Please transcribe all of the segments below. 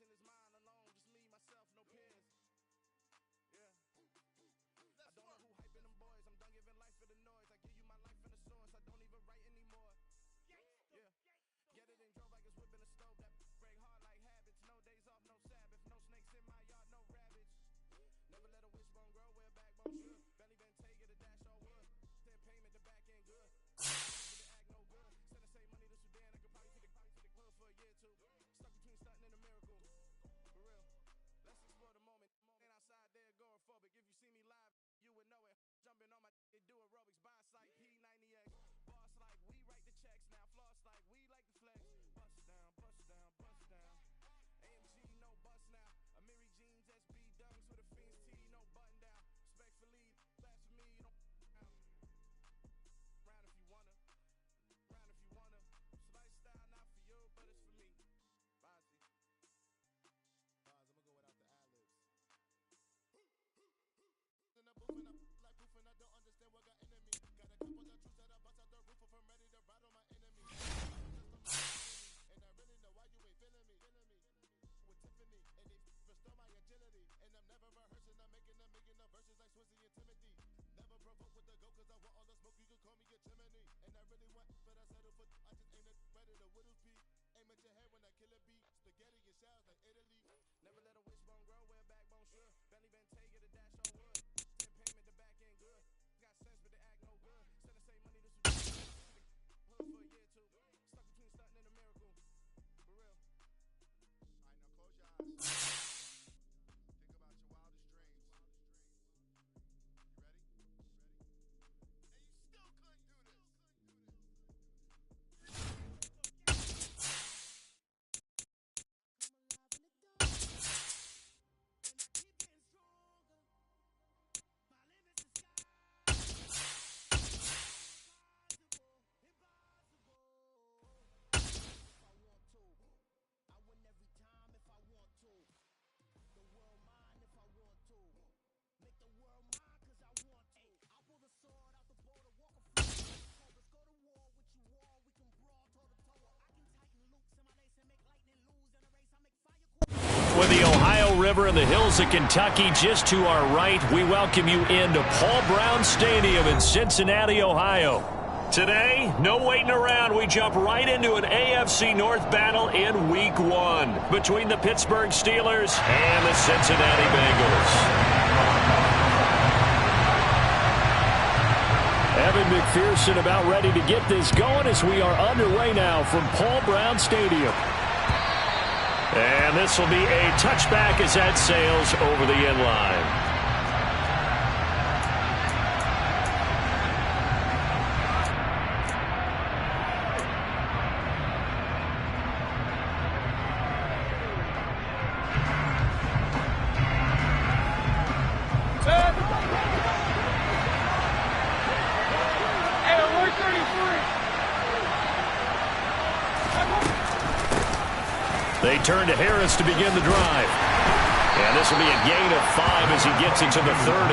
in his mind alone, just me, myself, no peers. Yeah. I don't know who hyping them boys. I'm done giving life for the noise. I give you my life in the source. I don't even write anymore. Yeah. Get it and drove like it's whipping a stove. That break hard like habits. No days off, no Sabbath. No snakes in my yard, no rabbits. Never let a wishbone grow where a backbone should. Belly been take it, a dash all wood. Send payment, the back end good. Act no good. Send the same money to Sudan. I could probably take the hood for a year or two. Stuck between stunting and a miracle. For real. Let's explore the moment. Ain't outside there agoraphobic. If you see me live, you would know it. Jumping on my do aerobics. Buy site P90X. Boss like we write the checks now. Floss like we like the flex. Bust down, bust down, bust down. AMG no bust now. Amiri jeans SB dunks with a fiend's T no button down. Respectfully, class for me. You don't round if you wanna. Round if you wanna. It's lifestyle not for you, but it's for me. Bossy. I'm gonna go without the ad-libs. In the booth and I'm like proof and I don't understand what got into me. Got a couple of truths that I bust out the roof if I'm ready to ride on my enemy. And I really know why you ain't feeling me. With Tiffany and they restore my agility. And I'm never rehearsing, I'm making a million of verses like Swizzy and Timothy. Never provoke with the go cause I want all the smoke, you can call me a chimney. And I really want, but I settle for, I just ain't ready to whittles beat. Aim at your head when I kill a beat. Spaghetti and shells like Italy. Never let a wishbone grow where a backbone should. Belly been take it, a dash all wood. Send payment, the back end good. Got sense, but they act no good. Send the same money to Sudan. Hood for a year or two. Stuck between stunting and a miracle. For real. Alright, now close your eyes. Think about your wildest dreams. You ready? And you still couldn't do this. With the Ohio River and the hills of Kentucky just to our right, we welcome you into Paul Brown Stadium in Cincinnati, Ohio. Today, no waiting around. We jump right into an AFC North battle in Week 1 between the Pittsburgh Steelers and the Cincinnati Bengals. Evan McPherson about ready to get this going as we are underway now from Paul Brown Stadium. And this will be a touchback as that sails over the end line. They turn to Harris to begin the drive. And this will be a gain of 5 as he gets into the 30.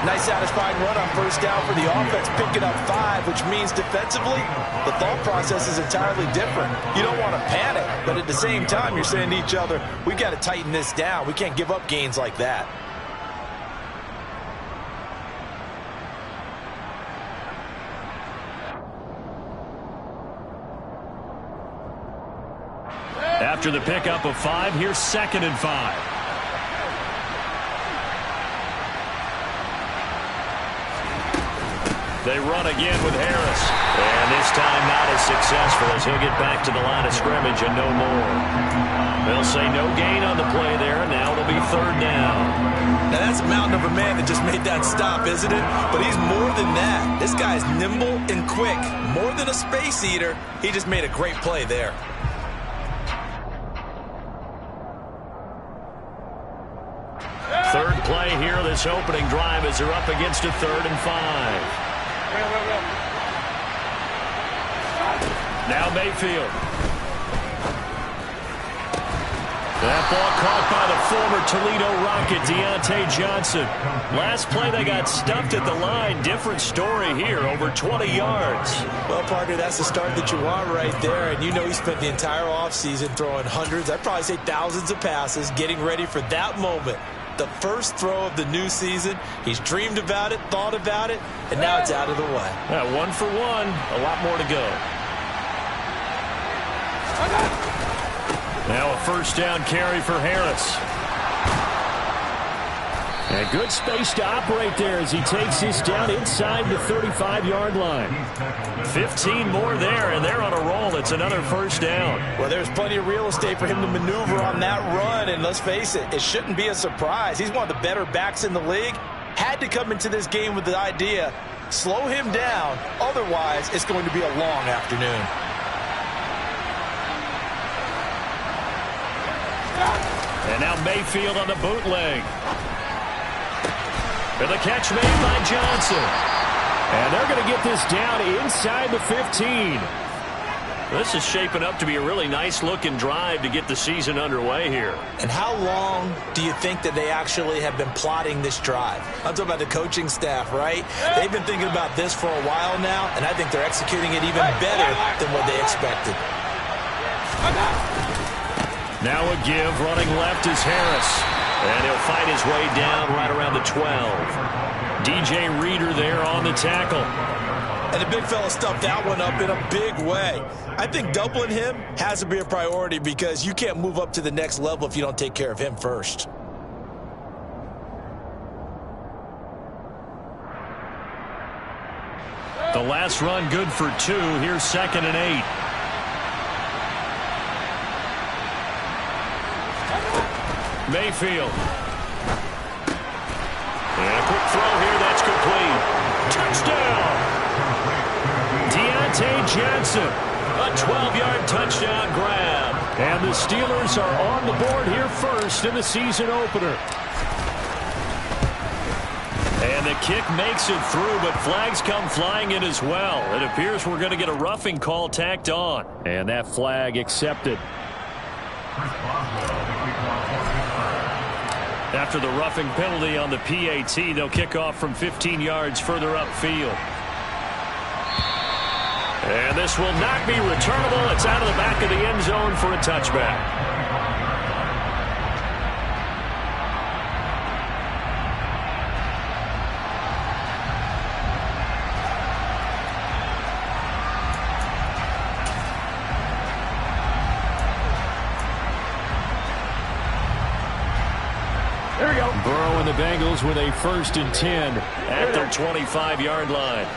Nice satisfying run on first down for the offense, picking up 5, which means defensively, the thought process is entirely different. You don't want to panic, but at the same time, you're saying to each other, we've got to tighten this down. We can't give up gains like that. After the pickup of 5, here's 2nd and 5. They run again with Harris. And this time not as successful as he'll get back to the line of scrimmage and no more. They'll say no gain on the play there. Now it'll be 3rd down. Now that's a mountain of a man that just made that stop, isn't it? But he's more than that. This guy's nimble and quick. More than a space eater. He just made a great play there. Third play here, this opening drive as they're up against a 3rd and 5. Now Mayfield. That ball caught by the former Toledo Rocket, Deontay Johnson. Last play, they got stuffed at the line. Different story here, over 20 yards. Well, Parker, that's the start that you want right there. And you know he spent the entire offseason throwing hundreds, I'd probably say thousands of passes, getting ready for that moment. The first throw of the new season. He's dreamed about it, thought about it, and now it's out of the way. Yeah, 1 for 1, a lot more to go. Now a first down carry for Harris. And good space to operate there as he takes this down inside the 35-yard line. 15 more there, and they're on a roll. It's another first down. Well, there's plenty of real estate for him to maneuver on that run, and let's face it, it shouldn't be a surprise. He's one of the better backs in the league. Had to come into this game with the idea, slow him down, otherwise it's going to be a long afternoon. And now Mayfield on the bootleg. And the catch made by Johnson. And they're going to get this down inside the 15. This is shaping up to be a really nice-looking drive to get the season underway here. And how long do you think that they actually have been plotting this drive? I'm talking about the coaching staff, right? They've been thinking about this for a while now, and I think they're executing it even better than what they expected. Now a give, running left is Harris. And he'll fight his way down right around the 12. DJ Reader there on the tackle. And the big fella stuffed that one up in a big way. I think doubling him has to be a priority because you can't move up to the next level if you don't take care of him first. The last run good for 2. Here's 2nd and 8. Mayfield. And a quick throw here, that's complete. Touchdown! Deontay Johnson, a 12-yard touchdown grab. And the Steelers are on the board here first in the season opener. And the kick makes it through, but flags come flying in as well. It appears we're going to get a roughing call tacked on. And that flag accepted. After the roughing penalty on the PAT, they'll kick off from 15 yards further upfield. And this will not be returnable. It's out of the back of the end zone for a touchback. There we go. Burrow and the Bengals with a 1st and 10 at their 25-yard line.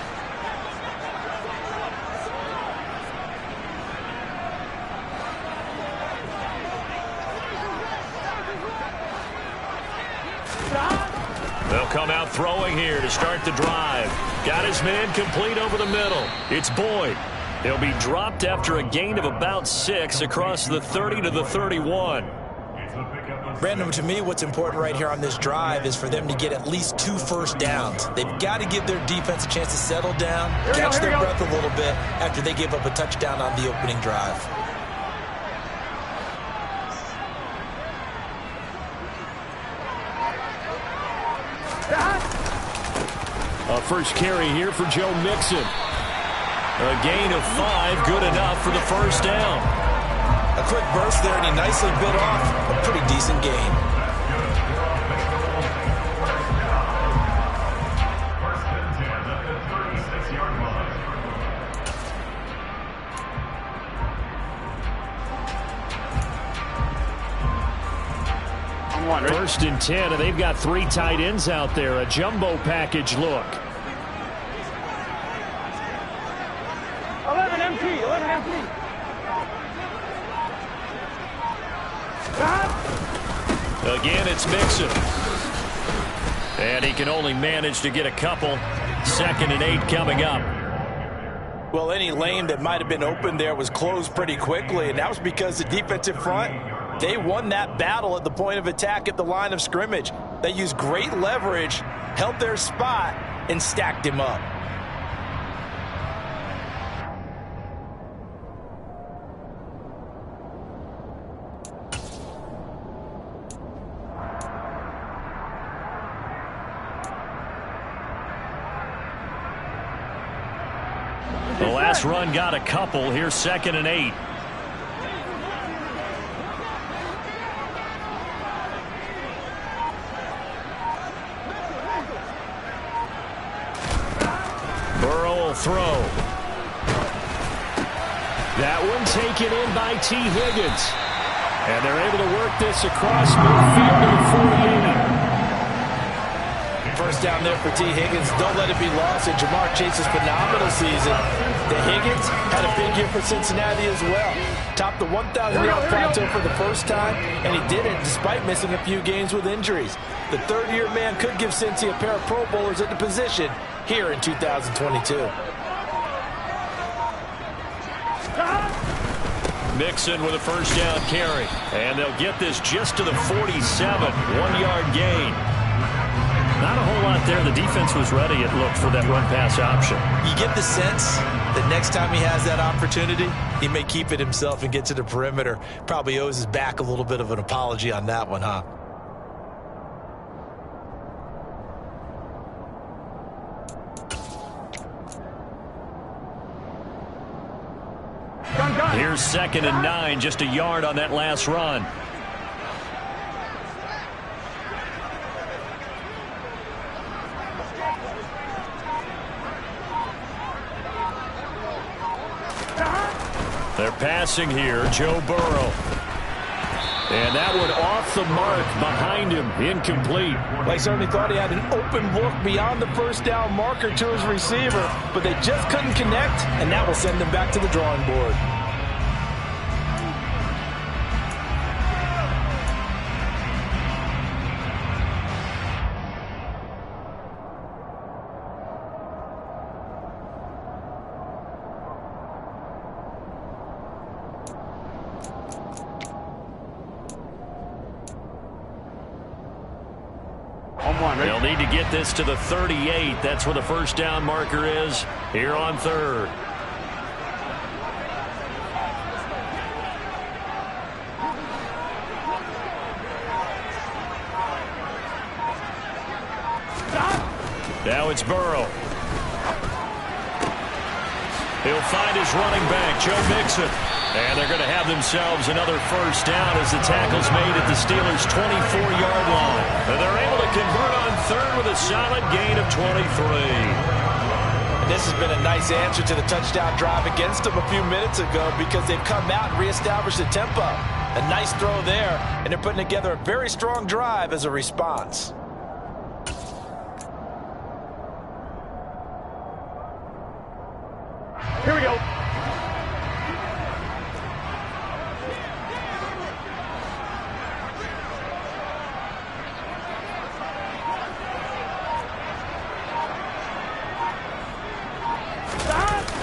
They'll come out throwing here to start the drive. Got his man complete over the middle. It's Boyd. He'll be dropped after a gain of about 6 across the 30 to the 31. Brandon, to me, what's important right here on this drive is for them to get at least 2 first downs. They've got to give their defense a chance to settle down, catch their breath a little bit after they give up a touchdown on the opening drive. A first carry here for Joe Mixon. A gain of 5, good enough for the first down. A quick burst there, and he nicely bit off a pretty decent gain. First and 10, and they've got 3 tight ends out there. A jumbo package look. 11 empty. 11 empty. Again, it's Mixon. And he can only manage to get a couple. 2nd and 8 coming up. Well, any lane that might have been open there was closed pretty quickly, and that was because the defensive front, they won that battle at the point of attack at the line of scrimmage. They used great leverage, held their spot, and stacked him up. The last run got a couple. Here's 2nd and 8. Burrow will throw. That one taken in by T. Higgins. And they're able to work this across midfield to the 48. First down there for T. Higgins. Don't let it be lost in Jamar Chase's phenomenal season. The Higgins had a big year for Cincinnati as well. Topped the 1,000-yard plateau for the first time, and he did it despite missing a few games with injuries. The third-year man could give Cincy a pair of Pro Bowlers at the position here in 2022. Mixon with a first down carry. And they'll get this just to the 47. 1-yard gain. Not a whole lot there. The defense was ready, it looked, for that run-pass option. You get the sense that next time he has that opportunity, he may keep it himself and get to the perimeter. Probably owes his back a little bit of an apology on that one, huh? Here's 2nd and 9, just a yard on that last run. They're passing here, Joe Burrow. And that one off the mark behind him, incomplete. They certainly thought he had an open look beyond the first down marker to his receiver, but they just couldn't connect, and that will send them back to the drawing board. They'll need to get this to the 38. That's where the first down marker is here on 3rd. Now it's Burrow. He'll find his running back, Joe Mixon. And they're going to have themselves another first down as the tackle's made at the Steelers' 24-yard line. And they're able to convert on 3rd with a solid gain of 23. And this has been a nice answer to the touchdown drive against them a few minutes ago because they've come out and reestablished the tempo. A nice throw there, and they're putting together a very strong drive as a response. Here we go.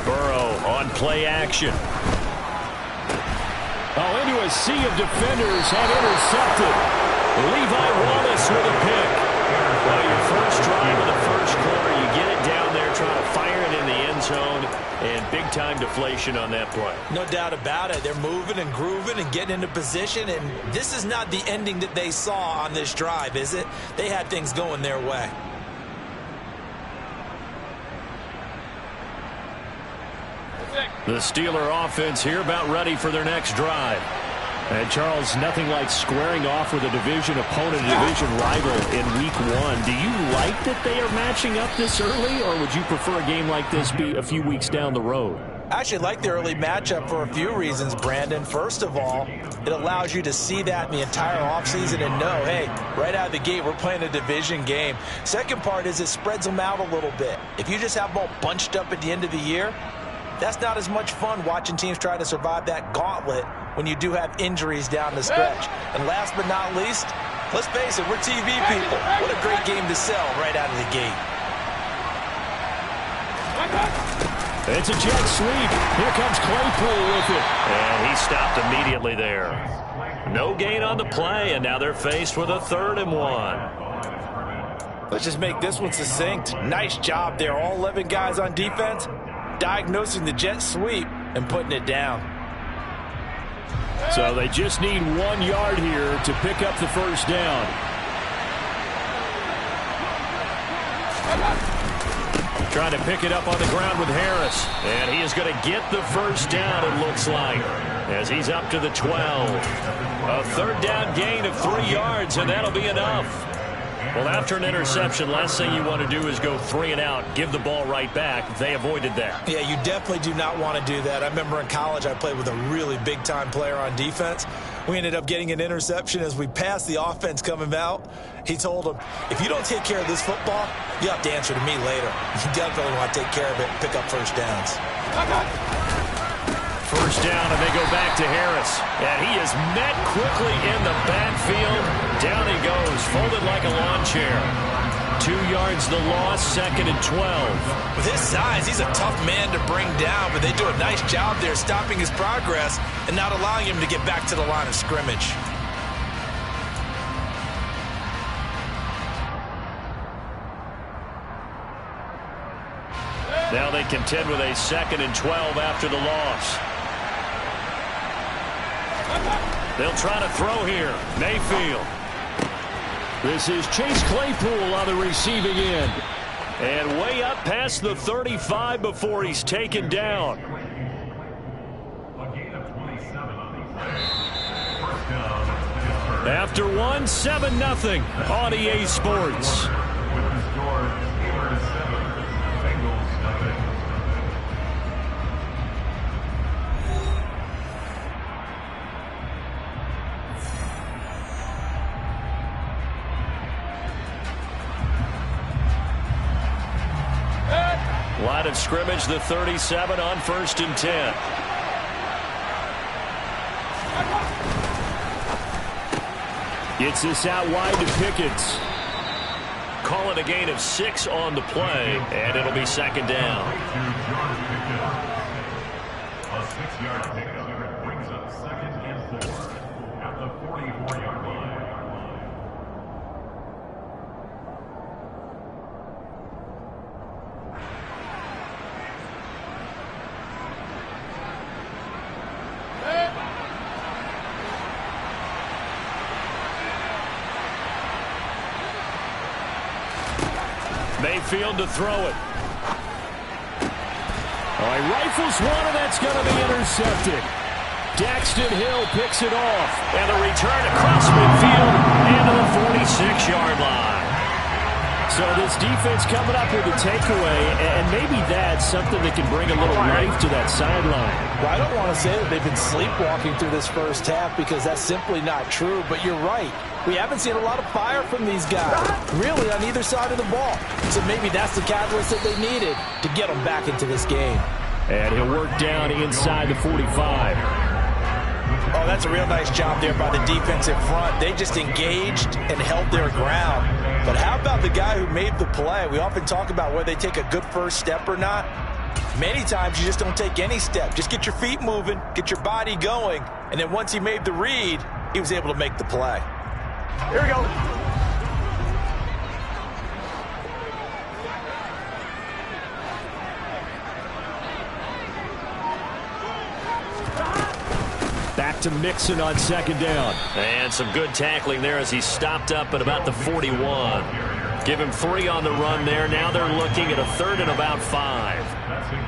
Burrow on play action. Oh, into a sea of defenders and intercepted. Levi Wallace with a pick. Well, your first drive of the first quarter, you get it down there trying to fire it in the end zone, and big-time deflation on that play. No doubt about it. They're moving and grooving and getting into position, and this is not the ending that they saw on this drive, is it? They had things going their way. The Steeler offense here about ready for their next drive. And, Charles, nothing like squaring off with a division opponent, a division rival in Week 1. Do you like that they are matching up this early, or would you prefer a game like this be a few weeks down the road? I actually like the early matchup for a few reasons, Brandon. First of all, it allows you to see that in the entire offseason and know, hey, right out of the gate, we're playing a division game. Second part is it spreads them out a little bit. If you just have them all bunched up at the end of the year, that's not as much fun watching teams try to survive that gauntlet when you do have injuries down the stretch. And last but not least, let's face it, we're TV people. What a great game to sell right out of the gate. It's a jet sweep. Here comes Claypool with it. And he stopped immediately there. No gain on the play, and now they're faced with a 3rd and 1. Let's just make this one succinct. Nice job there. All 11 guys on defense diagnosing the jet sweep and putting it down. So they just need 1 yard here to pick up the first down. trying to pick it up on the ground with Harris. And he is going to get the first down, it looks like, as he's up to the 12. A third down gain of 3 yards, and that'll be enough. Well, after an interception, last thing you want to do is go 3 and out, give the ball right back. They avoided that. Yeah, you definitely do not want to do that. I remember in college I played with a really big-time player on defense. We ended up getting an interception as we passed the offense coming out. He told him, if you don't take care of this football, you have to answer to me later. You definitely want to take care of it and pick up first downs. First down, and they go back to Harris. And he is met quickly in the backfield. Down he goes, folded like a lawn chair. 2 yards the loss, 2nd and 12. With his size, he's a tough man to bring down, but they do a nice job there stopping his progress and not allowing him to get back to the line of scrimmage. Now they contend with a 2nd and 12 after the loss. They'll try to throw here. Mayfield. This is Chase Claypool on the receiving end. And way up past the 35 before he's taken down. After 1, 7-0 on EA Sports. Line of scrimmage, the 37 on 1st and 10. Gets this out wide to Pickens. Call it a gain of 6 on the play, and it'll be 2nd down. A 6-yard pickup brings up 2nd and 4 at the 44-yard line. Mayfield to throw it. Oh, he rifles one, and that's going to be intercepted. Daxton Hill picks it off. And a return across midfield into the 46-yard line. So this defense coming up with a takeaway, and maybe that's something that can bring a little life to that sideline. Well, I don't want to say that they've been sleepwalking through this first half because that's simply not true, but you're right. We haven't seen a lot of fire from these guys, really, on either side of the ball. So maybe that's the catalyst that they needed to get them back into this game. And he'll work down inside the 45. Oh, that's a real nice job there by the defensive front. They just engaged and held their ground. But how about the guy who made the play? We often talk about whether they take a good first step or not. Many times you just don't take any step. Just get your feet moving, get your body going, and then once he made the read, he was able to make the play. Here we go. Back to Mixon on 2nd down. And some good tackling there as he stopped up at about the 41. Give him 3 on the run there. Now they're looking at a 3rd and about 5.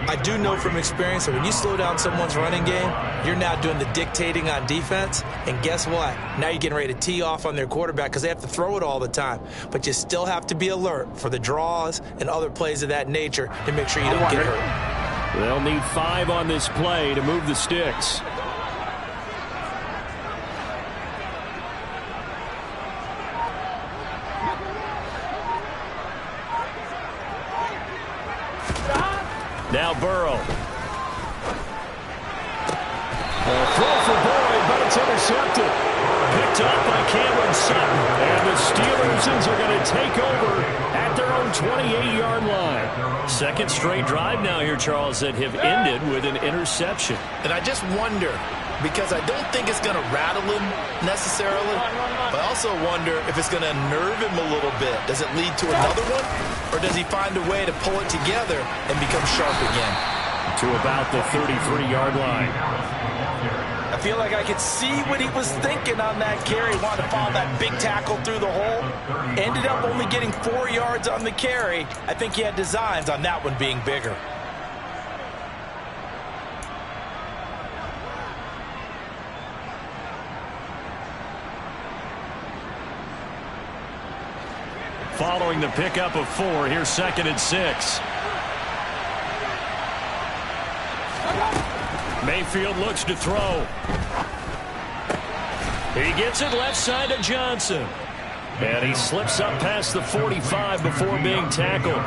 I do know from experience that when you slow down someone's running game, you're now doing the dictating on defense. And guess what? Now you're getting ready to tee off on their quarterback because they have to throw it all the time. But you still have to be alert for the draws and other plays of that nature to make sure you don't get hurt. They'll need 5 on this play to move the sticks. Now Burrow. Throw for Boyd, but it's intercepted. Picked up by Cameron Sutton. And the Steelers are going to take over at their own 28-yard line. Second straight drive now here, Charles, that have ended with an interception. And I just wonder, because I don't think it's going to rattle him necessarily, but I also wonder if it's going to unnerve him a little bit. Does it lead to another one, or does he find a way to pull it together and become sharp again? to about the 33-yard line. I feel like I could see what he was thinking on that carry. Wanted to follow that big tackle through the hole. Ended up only getting 4 yards on the carry. I think he had designs on that one being bigger. Following the pickup of 4, here's 2nd and 6. Mayfield looks to throw. He gets it left side to Johnson. And he slips up past the 45 before being tackled.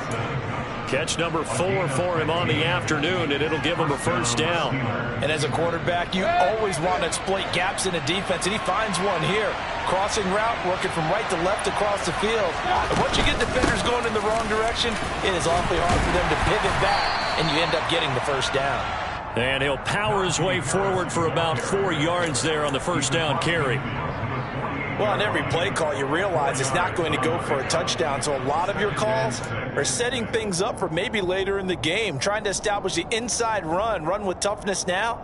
Catch number 4 for him on the afternoon, and it'll give him a first down. And as a quarterback, you always want to exploit gaps in a defense, and he finds one here. Crossing route, working from right to left across the field. And once you get defenders going in the wrong direction, it is awfully hard for them to pivot back, and you end up getting the first down. And he'll power his way forward for about 4 yards there on the first down carry. Well, on every play call, you realize it's not going to go for a touchdown, so a lot of your calls are setting things up for maybe later in the game, trying to establish the inside run with toughness now,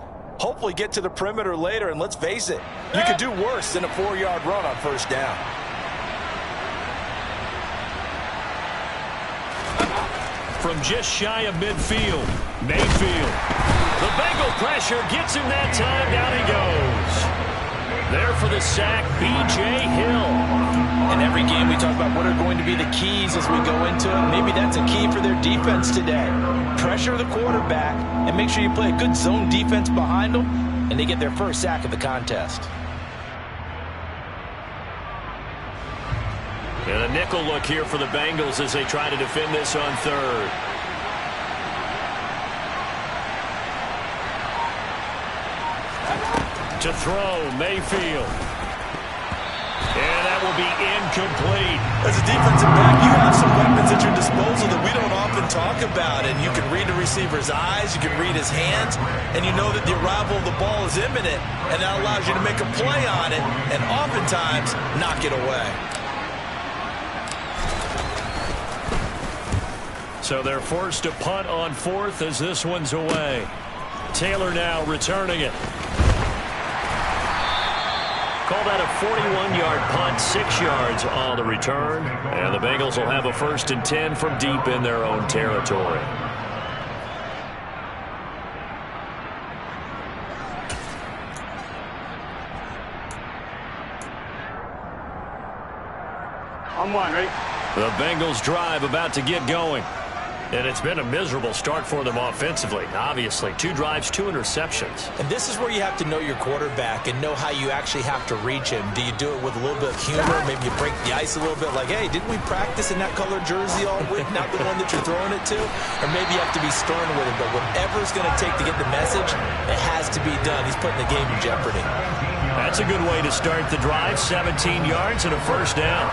hopefully get to the perimeter later, and let's face it, you could do worse than a 4-yard run on first down. From just shy of midfield, Mayfield. The Bengal pressure gets him that time. Down he goes. There for the sack, B.J. Hill. In every game we talk about what are going to be the keys as we go into it. Maybe that's a key for their defense today. Pressure the quarterback and make sure you play a good zone defense behind them, and they get their first sack of the contest. And a nickel look here for the Bengals as they try to defend this on 3rd. To throw, Mayfield. And that will be incomplete. As a defensive back, you have some weapons at your disposal that we don't often talk about. And you can read the receiver's eyes, you can read his hands, and you know that the arrival of the ball is imminent. And that allows you to make a play on it and oftentimes knock it away. So they're forced to punt on 4th as this one's away. Taylor now returning it. Call that a 41-yard punt, 6 yards on the return. And the Bengals will have a 1st and 10 from deep in their own territory. On 1, ready? The Bengals drive about to get going. And it's been a miserable start for them offensively. Obviously, 2 drives, 2 interceptions. And this is where you have to know your quarterback and know how you actually have to reach him. Do you do it with a little bit of humor? Maybe you break the ice a little bit like, hey, didn't we practice in that colored jersey all week, not the one that you're throwing it to? Or maybe you have to be stern with him. But whatever it's going to take to get the message, it has to be done. He's putting the game in jeopardy. That's a good way to start the drive. 17 yards and a first down.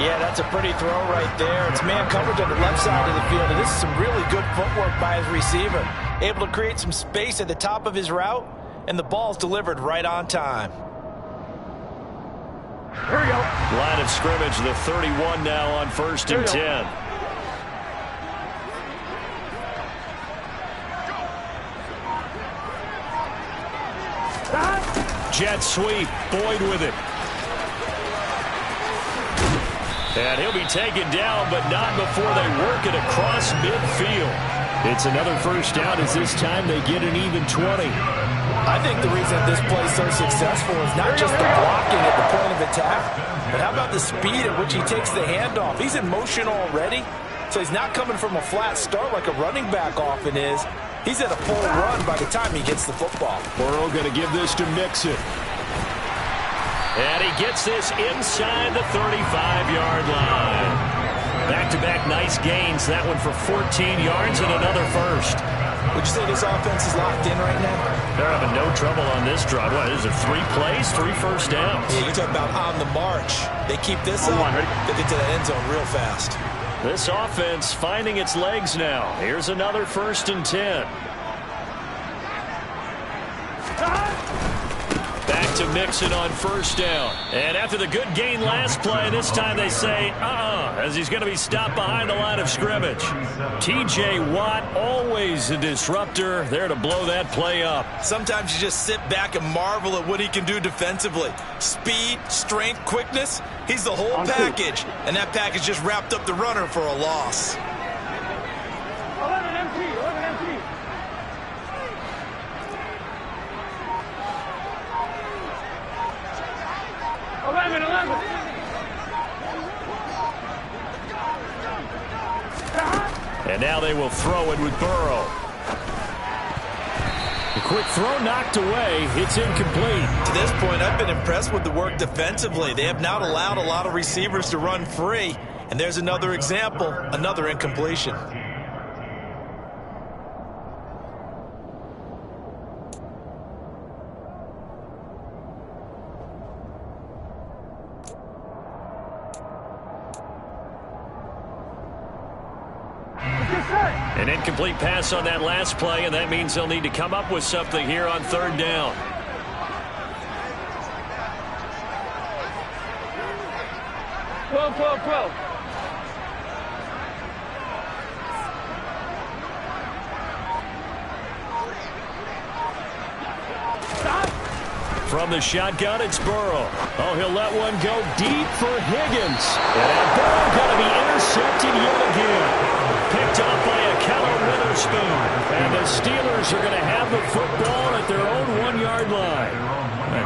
Yeah, that's a pretty throw right there. It's man coverage on the left side of the field, and this is some really good footwork by his receiver. Able to create some space at the top of his route, and the ball's delivered right on time. Here we go. Line of scrimmage, the 31 now on 1st and 10. Jet sweep, Boyd with it. And he'll be taken down, but not before they work it across midfield. It's another first down as this time they get an even 20. I think the reason this play is so successful is not just the blocking at the point of attack, but how about the speed at which he takes the handoff? He's in motion already, so he's not coming from a flat start like a running back often is. He's at a full run by the time he gets the football. Burrow going to give this to Mixon. And he gets this inside the 35-yard line. Back-to-back nice gains. That one for 14 yards and another first. Would you say this offense is locked in right now? They're having no trouble on this drive. What, is it 3 plays, 3 first downs? Yeah, you talk about on the march. They keep this up, they get to the end zone real fast. This offense finding its legs now. Here's another 1st and 10. Back enough to mix it on first down. And after the good gain last play, this time they say, as he's going to be stopped behind the line of scrimmage. T.J. Watt, always a disruptor, there to blow that play up. Sometimes you just sit back and marvel at what he can do defensively. Speed, strength, quickness, he's the whole package. And that package just wrapped up the runner for a loss. 11 empty. 11. And now they will throw it with Burrow. The quick throw knocked away. It's incomplete. To this point, I've been impressed with the work defensively. They have not allowed a lot of receivers to run free. And there's another example, another incompletion. An incomplete pass on that last play, and that means they'll need to come up with something here on third down. Twelve. From the shotgun, it's Burrow. Oh, he'll let one go deep for Higgins. And Burrow going to be intercepted yet again. Picked off by a Keller Witherspoon. And the Steelers are going to have the football at their own 1-yard line.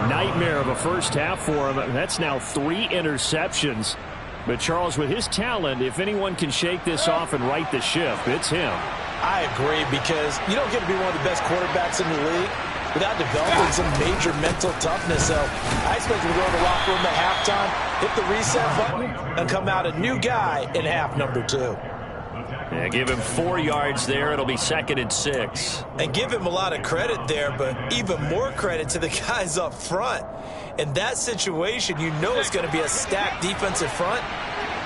A nightmare of a first half for him. That's now 3 interceptions. But, Charles, with his talent, if anyone can shake this off and right the ship, it's him. I agree, because you don't get to be one of the best quarterbacks in the league without developing some major mental toughness. So I expect him to go to the locker room at halftime, hit the reset button, and come out a new guy in half number 2. Yeah, give him 4 yards there. It'll be 2nd and 6. And give him a lot of credit there, but even more credit to the guys up front. In that situation, you know it's going to be a stacked defensive front.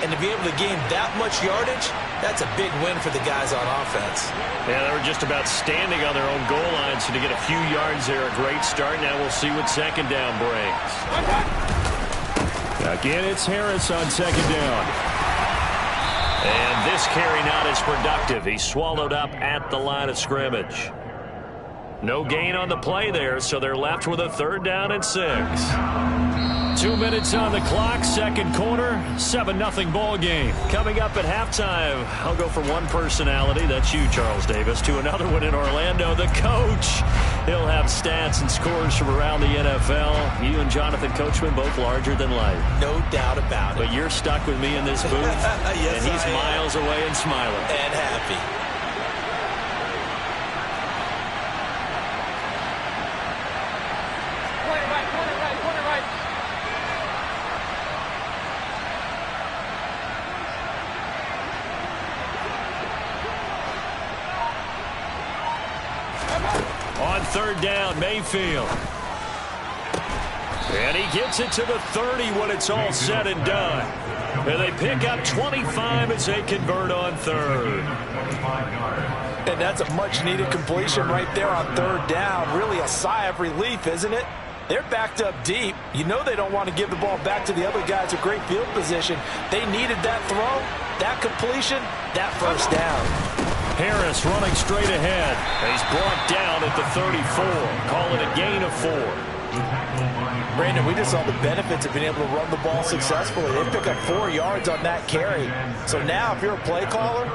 And to be able to gain that much yardage, that's a big win for the guys on offense. Yeah, they were just about standing on their own goal line, so to get a few yards there, a great start. Now we'll see what second down brings. Again, it's Harris on second down. And this carry not as productive. He's swallowed up at the line of scrimmage. No gain on the play there, so they're left with a 3rd down and 6. 2 minutes on the clock, second quarter, 7-0 ball game. Coming up at halftime, I'll go from one personality, that's you, Charles Davis, to another one in Orlando, the coach. He'll have stats and scores from around the NFL. You and Jonathan Coachman, both larger than life. No doubt about it. But you're stuck with me in this booth, yes, and he's miles away and smiling. And happy. Corner right. On 3rd down, Mayfield. And he gets it to the 30 when it's all said and done. And they pick up 25 as they convert on 3rd. And that's a much-needed completion right there on 3rd down. Really a sigh of relief, isn't it? They're backed up deep. You know they don't want to give the ball back to the other guys with great field position. They needed that throw, that completion, that first down. Harris running straight ahead. He's brought down at the 34. Call it a gain of 4. Brandon, we just saw the benefits of being able to run the ball successfully. They pick up 4 yards on that carry. So now if you're a play caller,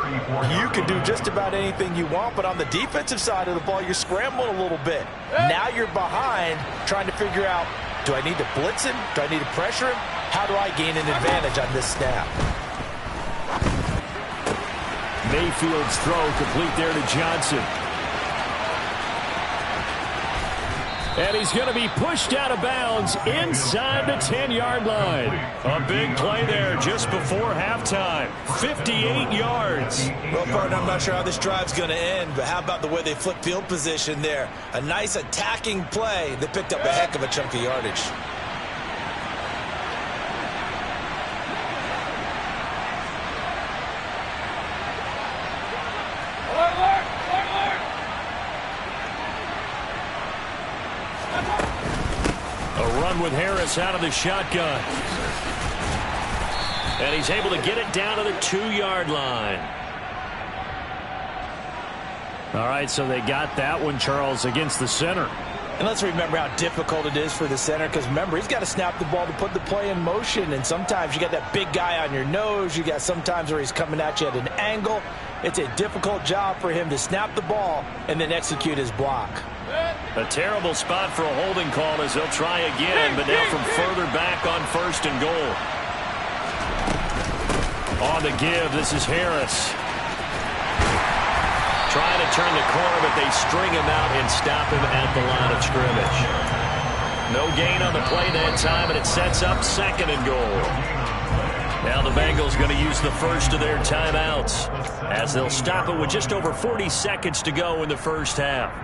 you can do just about anything you want. But on the defensive side of the ball, you're scrambling a little bit. Now you're behind trying to figure out, do I need to blitz him? Do I need to pressure him? How do I gain an advantage on this snap? Mayfield's throw complete there to Johnson. And he's going to be pushed out of bounds inside the 10-yard line. A big play there just before halftime. 58 yards. Well, partner, I'm not sure how this drive's going to end, but how about the way they flip field position there? A nice attacking play that picked up a heck of a chunk of yardage. A run with Harris out of the shotgun. And he's able to get it down to the 2-yard line. All right, so they got that one, Charles, against the center. And let's remember how difficult it is for the center, because remember, he's got to snap the ball to put the play in motion, and sometimes you got that big guy on your nose. You got sometimes where he's coming at you at an angle. It's a difficult job for him to snap the ball and then execute his block. A terrible spot for a holding call as they'll try again, but now from further back on 1st and goal. On the give, this is Harris. Trying to turn the corner, but they string him out and stop him at the line of scrimmage. No gain on the play that time, and it sets up 2nd and goal. Now the Bengals going to use the first of their timeouts as they'll stop it with just over 40 seconds to go in the first half.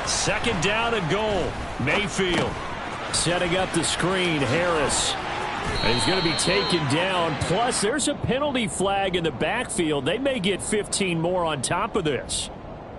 Second down and goal. Mayfield setting up the screen. Harris. And he's going to be taken down. Plus, there's a penalty flag in the backfield. They may get 15 more on top of this.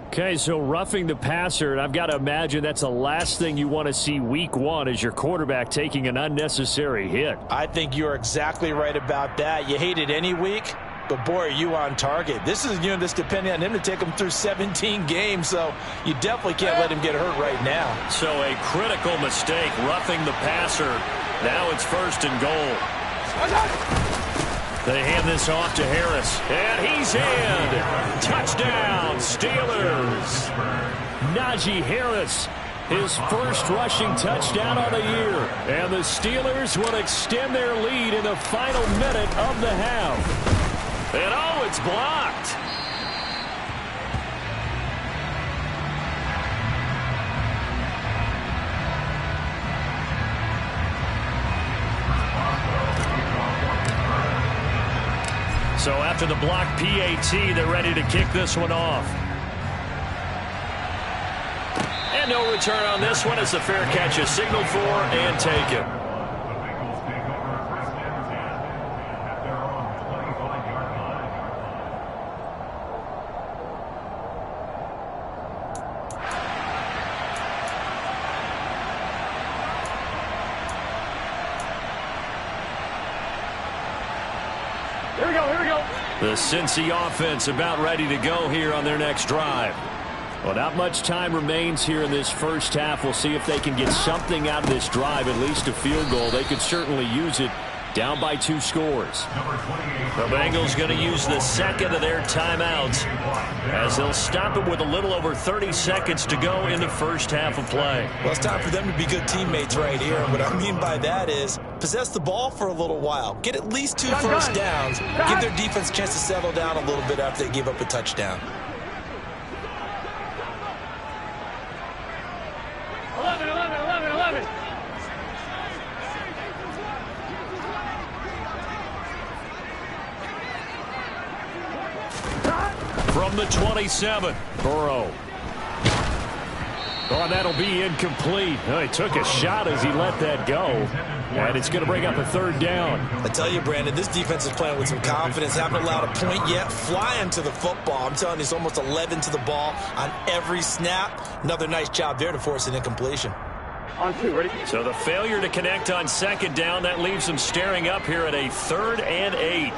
Okay, so roughing the passer, and I've got to imagine that's the last thing you want to see week 1 as your quarterback taking an unnecessary hit. I think you're exactly right about that. You hate it any week, but boy, are you on target. This is this depending on him to take him through 17 games, so you definitely can't let him get hurt right now. So a critical mistake, roughing the passer. Now it's 1st and goal. They hand this off to Harris, and he's in. Touchdown, Steelers. Najee Harris, his first rushing touchdown on the year. And the Steelers will extend their lead in the final minute of the half. And oh, it's blocked. So after the block PAT, they're ready to kick this one off. And no return on this one as the fair catch is signaled for and taken. The Cincy offense about ready to go here on their next drive. Well, not much time remains here in this first half. We'll see if they can get something out of this drive, at least a field goal. They could certainly use it. Down by 2 scores. The Bengals going to use the second of their timeouts as they'll stop it with a little over 30 seconds to go in the first half of play. Well, it's time for them to be good teammates right here. And what I mean by that is possess the ball for a little while. Get at least 2 first downs. Give their defense a chance to settle down a little bit after they give up a touchdown. 11, 11, 11, 11. From the 27, Burrow. Oh, that'll be incomplete. Oh, he took a shot as he let that go. And it's going to bring up a 3rd down. I tell you, Brandon, this defense is playing with some confidence. Haven't allowed a point yet. Flying to the football. I'm telling you, it's almost 11 to the ball on every snap. Another nice job there to force an incompletion. On 2, ready? So the failure to connect on 2nd down, that leaves them staring up here at a 3rd and 8.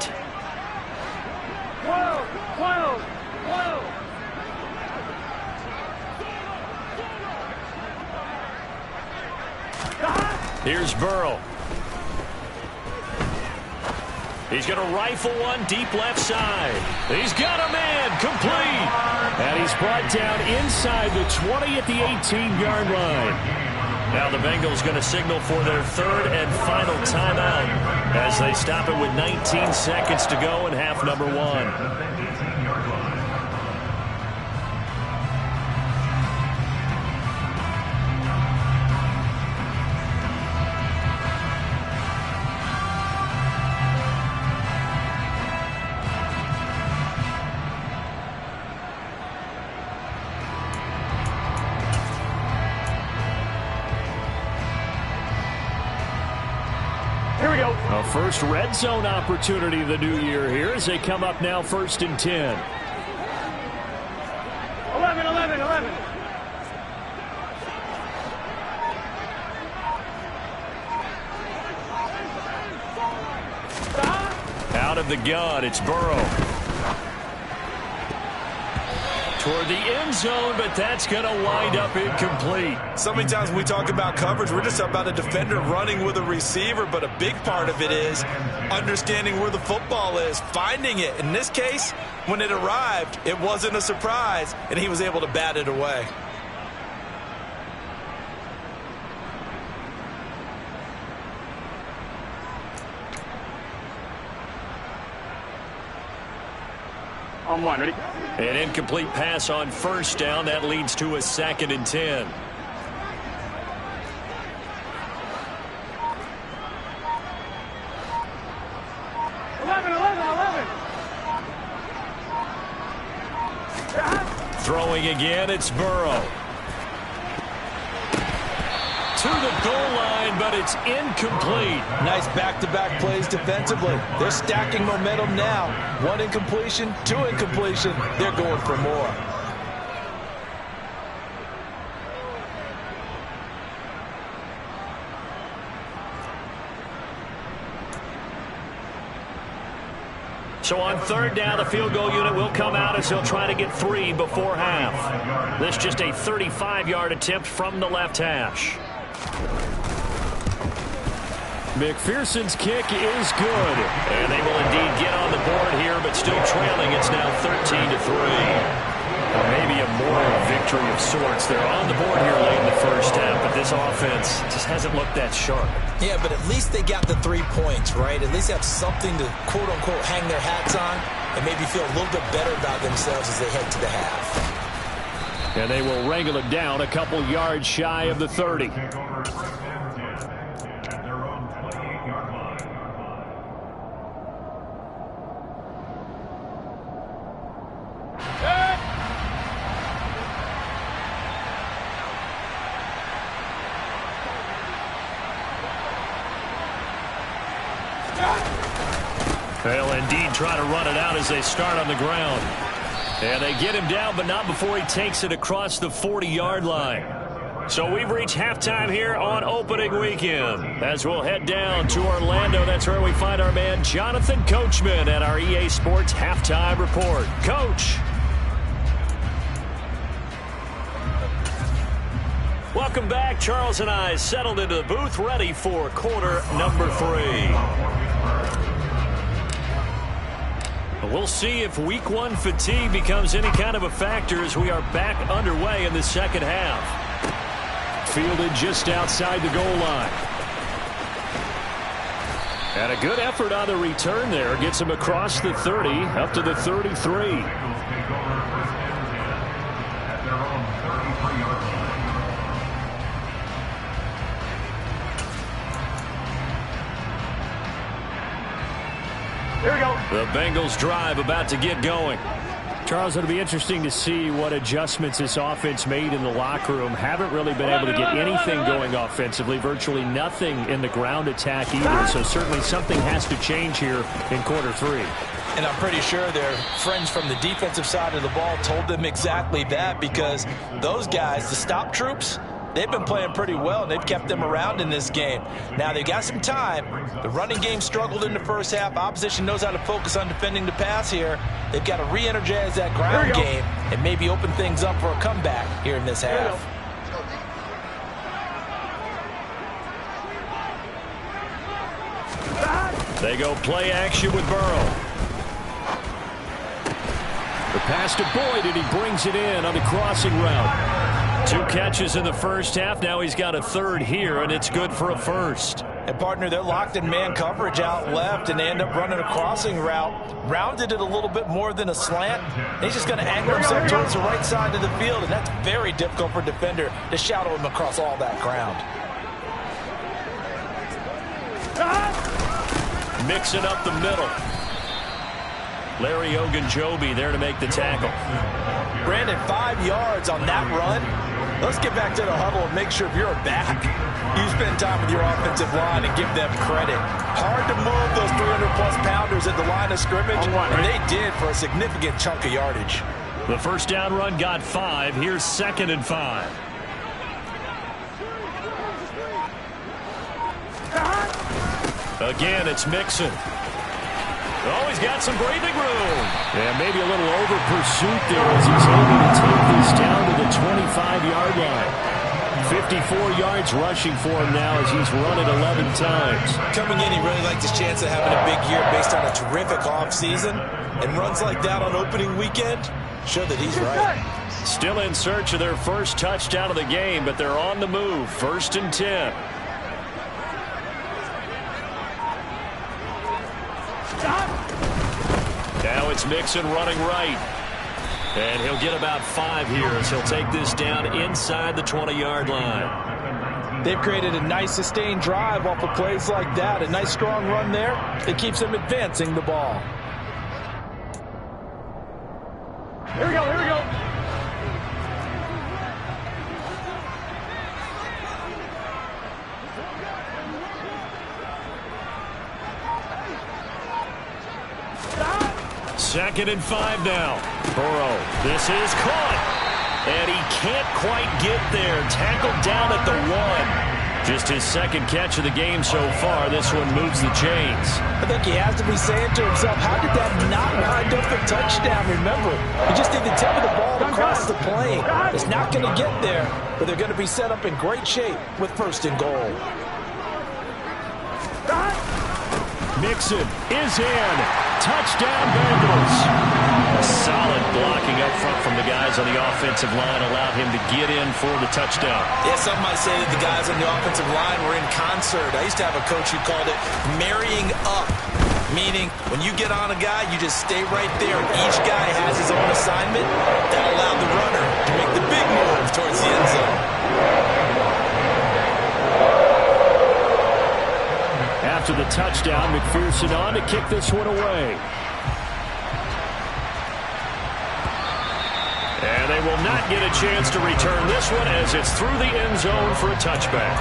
12, 12, 12. Here's Burrow. He's going to rifle one deep left side. He's got a man complete. And he's brought down inside the 20 at the 18-yard line. Now the Bengals going to signal for their 3rd and final timeout as they stop it with 19 seconds to go in half number 1. go. A first red zone opportunity of the new year here as they come up now 1st and 10. 11, 11, 11. Out of the gun, it's Burrow. Toward the end zone, but that's going to wind up incomplete. So many times when we talk about coverage, we're just about a defender running with a receiver, but a big part of it is understanding where the football is, finding it. In this case, when it arrived, it wasn't a surprise, and he was able to bat it away. On one, ready? An incomplete pass on first down. That leads to a 2nd and 10. Throwing again, it's Burrow. To the goal line, but it's incomplete. Nice back-to-back plays defensively. They're stacking momentum now. 1 incompletion, 2 incompletion. They're going for more. So on 3rd down, the field goal unit will come out as he'll try to get 3 before half. This just a 35-yard attempt from the left hash. McPherson's kick is good. And they will indeed get on the board here, but still trailing. It's now 13-3. Maybe a moral victory of sorts. They're on the board here late in the first half, but this offense just hasn't looked that sharp. Yeah, but at least they got the 3 points, right? At least they have something to, quote-unquote, hang their hats on and maybe feel a little bit better about themselves as they head to the half. And they will wrangle it down a couple yards shy of the 30. Take over 1st and 10 at their own 28-yard line. They'll indeed try to run it out as they start on the ground. And they get him down, but not before he takes it across the 40-yard line. So we've reached halftime here on opening weekend. As we'll head down to Orlando, that's where we find our man Jonathan Coachman at our EA Sports Halftime Report. Coach. Welcome back. Charles and I settled into the booth, ready for quarter number 3. We'll see if week 1 fatigue becomes any kind of a factor as we are back underway in the second half. Fielded just outside the goal line. And a good effort on the return there. Gets him across the 30 up to the 33. Here we go. The Bengals drive about to get going. Charles, it'll be interesting to see what adjustments this offense made in the locker room. Haven't really been able to get anything going offensively. Virtually nothing in the ground attack either. So certainly something has to change here in quarter 3. And I'm pretty sure their friends from the defensive side of the ball told them exactly that, because those guys, the stop troops, they've been playing pretty well, and they've kept them around in this game. Now, they've got some time. The running game struggled in the first half. Opposition knows how to focus on defending the pass here. They've got to re-energize that ground game and maybe open things up for a comeback here in this half. They go play action with Burrow. The pass to Boyd, and he brings it in on the crossing route. 2 catches in the first half. Now he's got a 3rd here, and it's good for a 1st. And, partner, they're locked in man coverage out left, and they end up running a crossing route. Rounded it a little bit more than a slant. He's just going to angle himself towards the right side of the field, and that's very difficult for a defender to shadow him across all that ground. Mixing up the middle. Larry Ogunjobi there to make the tackle. Brandon, 5 yards on that run. Let's get back to the huddle and make sure if you're a back, You spend time with your offensive line and give them credit. Hard to move those 300-plus pounders at the line of scrimmage, and they did for a significant chunk of yardage. The first down run got 5. Here's 2nd and 5. Again, it's Mixon. Oh, he's got some breathing room. And maybe a little over pursuit there as he's able to take this down to the 25-yard line. 54 yards rushing for him now as he's run it 11 times. Coming in, he really liked his chance of having a big year based on a terrific offseason. And runs like that on opening weekend show that he's right. Still in search of their first touchdown of the game, but they're on the move. 1st and 10. Now it's Mixon running right. And he'll get about 5 here as he'll take this down inside the 20-yard line. They've created a nice sustained drive off of plays like that. A nice strong run there that keeps them advancing the ball. Here we go, here we go. Second and 5 now. Burrow, this is caught. And he can't quite get there. Tackled down at the 1. Just his second catch of the game so far. This one moves the chains. I think he has to be saying to himself, how did that not wind up a touchdown? Remember, he just needed the tip of the ball to cross the plane. It's not going to get there, but they're going to be set up in great shape with 1st and goal. Mixon is in. Touchdown, Bengals. A solid blocking up front from the guys on the offensive line allowed him to get in for the touchdown. Yeah, some might say that the guys on the offensive line were in concert. I used to have a coach who called it marrying up, meaning when you get on a guy, you just stay right there, and each guy has his own assignment. That allowed the runner to make the big move towards the end zone. After the touchdown, McPherson on to kick this one away. And they will not get a chance to return this one as it's through the end zone for a touchback.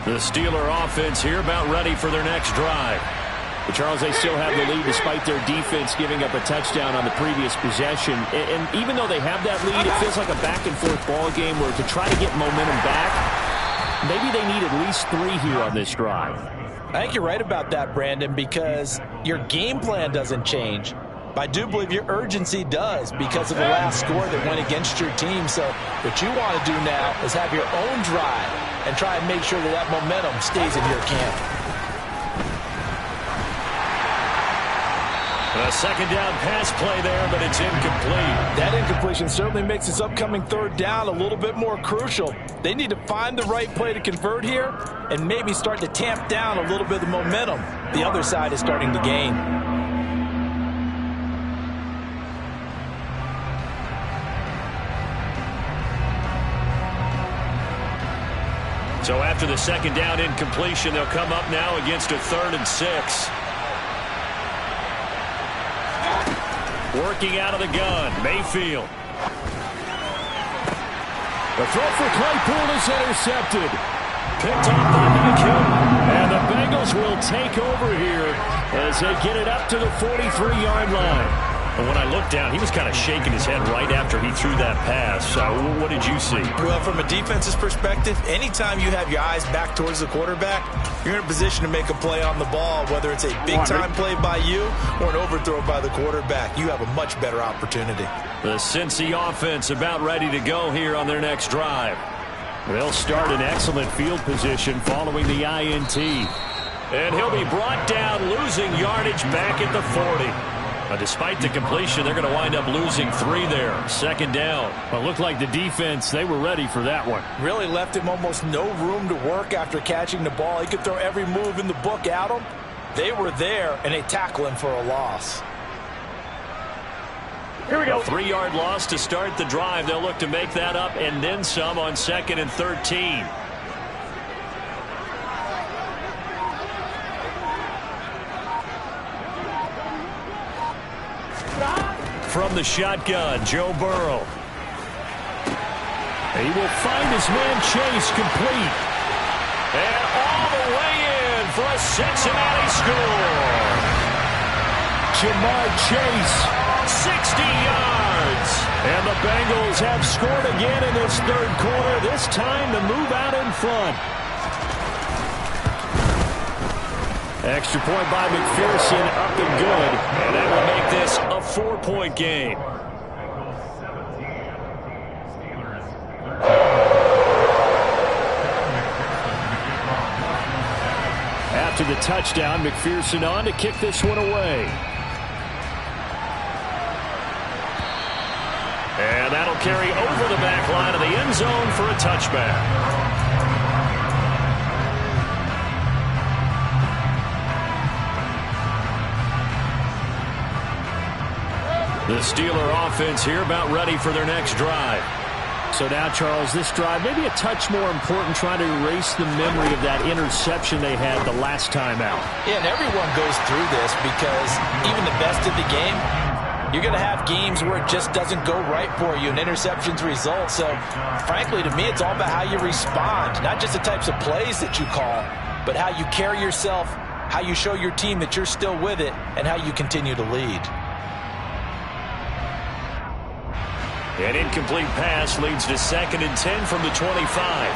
The Steeler offense here about ready for their next drive. But Charles, they still have the lead despite their defense giving up a touchdown on the previous possession. And even though they have that lead, it feels like a back-and-forth ball game where to try to get momentum back, maybe they need at least 3 here on this drive. I think you're right about that, Brandon, because your game plan doesn't change. But I do believe your urgency does because of the last score that went against your team. So what you want to do now is have your own drive and try and make sure that that momentum stays in your camp. A second down pass play there, but it's incomplete. That incompletion certainly makes this upcoming 3rd down a little bit more crucial. They need to find the right play to convert here and maybe start to tamp down a little bit of the momentum the other side is starting to gain. So after the second down incompletion, they'll come up now against a 3rd and 6. Working out of the gun, Mayfield. The throw for Claypool is intercepted. Picked off by Mayfield. And the Bengals will take over here as they get it up to the 43-yard line. And when I looked down, he was kind of shaking his head right after he threw that pass. What did you see? Well, from a defense's perspective, anytime you have your eyes back towards the quarterback, you're in a position to make a play on the ball, whether it's a big-time play by you or an overthrow by the quarterback. You have a much better opportunity. The Cincy offense about ready to go here on their next drive. They'll start in excellent field position following the INT. And he'll be brought down, losing yardage back at the 40. Despite the completion, they're going to wind up losing 3 there. 2nd down. Well, it looked like the defense, they were ready for that one. Really left him almost no room to work after catching the ball. He could throw every move in the book at him. They were there, and they tackle him for a loss. Here we go. A 3-yard loss to start the drive. They'll look to make that up and then some on 2nd and 13. From the shotgun, Joe Burrow. He will find his man Chase complete. And all the way in for a Cincinnati score. Jamar Chase, 60 yards. And the Bengals have scored again in this third quarter, this time to move out in front. Extra point by McPherson, up and good. And that will make this a 4-point game. After the touchdown, McPherson on to kick this one away. And that'll carry over the back line of the end zone for a touchback. The Steeler offense here about ready for their next drive. So now, Charles, this drive maybe a touch more important, trying to erase the memory of that interception they had the last time out. Yeah, and everyone goes through this because even the best of the game, you're going to have games where it just doesn't go right for you and interceptions result. So, frankly, to me, it's all about how you respond, not just the types of plays that you call, but how you carry yourself, how you show your team that you're still with it, and how you continue to lead. An incomplete pass leads to 2nd and 10 from the 25.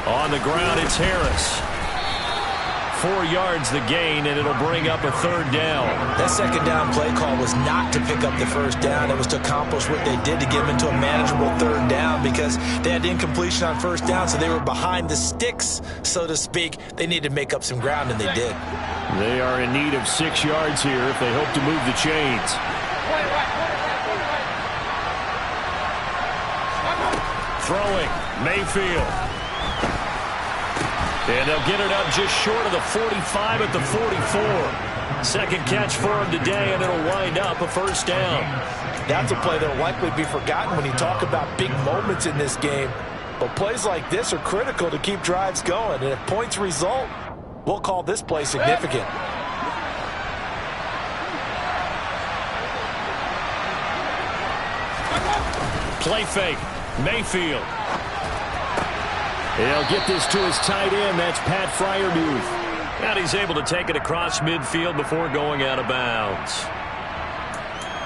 On the ground, it's Harris. 4 yards the gain, and it'll bring up a 3rd down. That 2nd down play call was not to pick up the 1st down. It was to accomplish what they did to get them into a manageable 3rd down because they had incompletion on 1st down, so they were behind the sticks, so to speak. They needed to make up some ground, and they did. They are in need of 6 yards here if they hope to move the chains. Throwing, Mayfield. And they'll get it up just short of the 45 at the 44. 2nd catch for him today, and it'll wind up a 1st down. That's a play that will likely be forgotten when you talk about big moments in this game. But plays like this are critical to keep drives going. And if points result, we'll call this play significant. Play fake. Mayfield. He'll get this to his tight end. That's Pat Freiermuth. And he's able to take it across midfield before going out of bounds.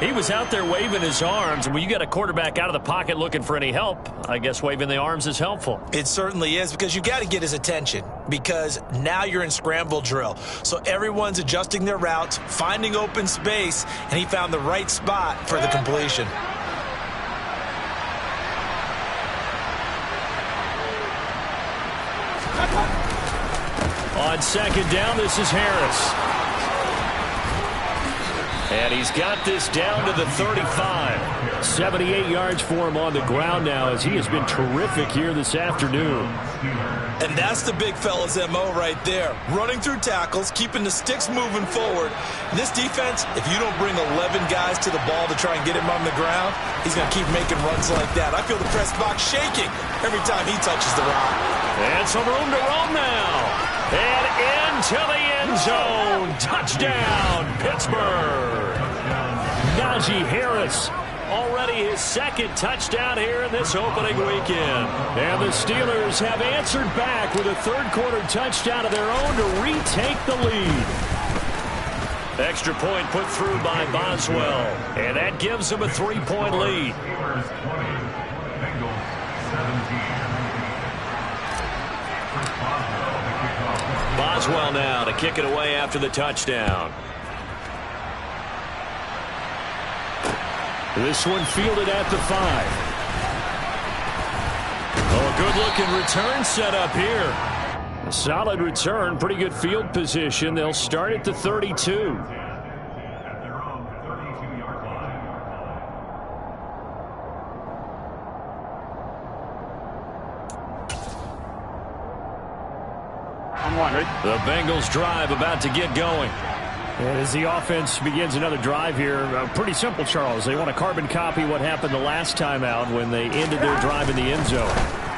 He was out there waving his arms, and when you got a quarterback out of the pocket looking for any help, I guess waving the arms is helpful. It certainly is, because you got to get his attention, because now you're in scramble drill. So everyone's adjusting their routes, finding open space, and he found the right spot for the completion. On 2nd down, this is Harris. And he's got this down to the 35. 78 yards for him on the ground now, as he has been terrific here this afternoon. And that's the big fella's MO right there. Running through tackles, keeping the sticks moving forward. And this defense, if you don't bring 11 guys to the ball to try and get him on the ground, he's going to keep making runs like that. I feel the press box shaking every time he touches the rock. And some room to roam now. And into the end zone. Touchdown, Pittsburgh. Najee Harris, already his 2nd touchdown here in this opening weekend. And the Steelers have answered back with a 3rd quarter touchdown of their own to retake the lead. Extra point put through by Boswell. And that gives them a 3-point lead. Bengals 17. Boswell now to kick it away after the touchdown. This one fielded at the 5. Oh, a good-looking return set up here. A solid return, pretty good field position. They'll start at the 32. At their own 32-yard line. The Bengals drive about to get going. And as the offense begins another drive here, pretty simple, Charles. They want to carbon copy what happened the last time out when they ended their drive in the end zone.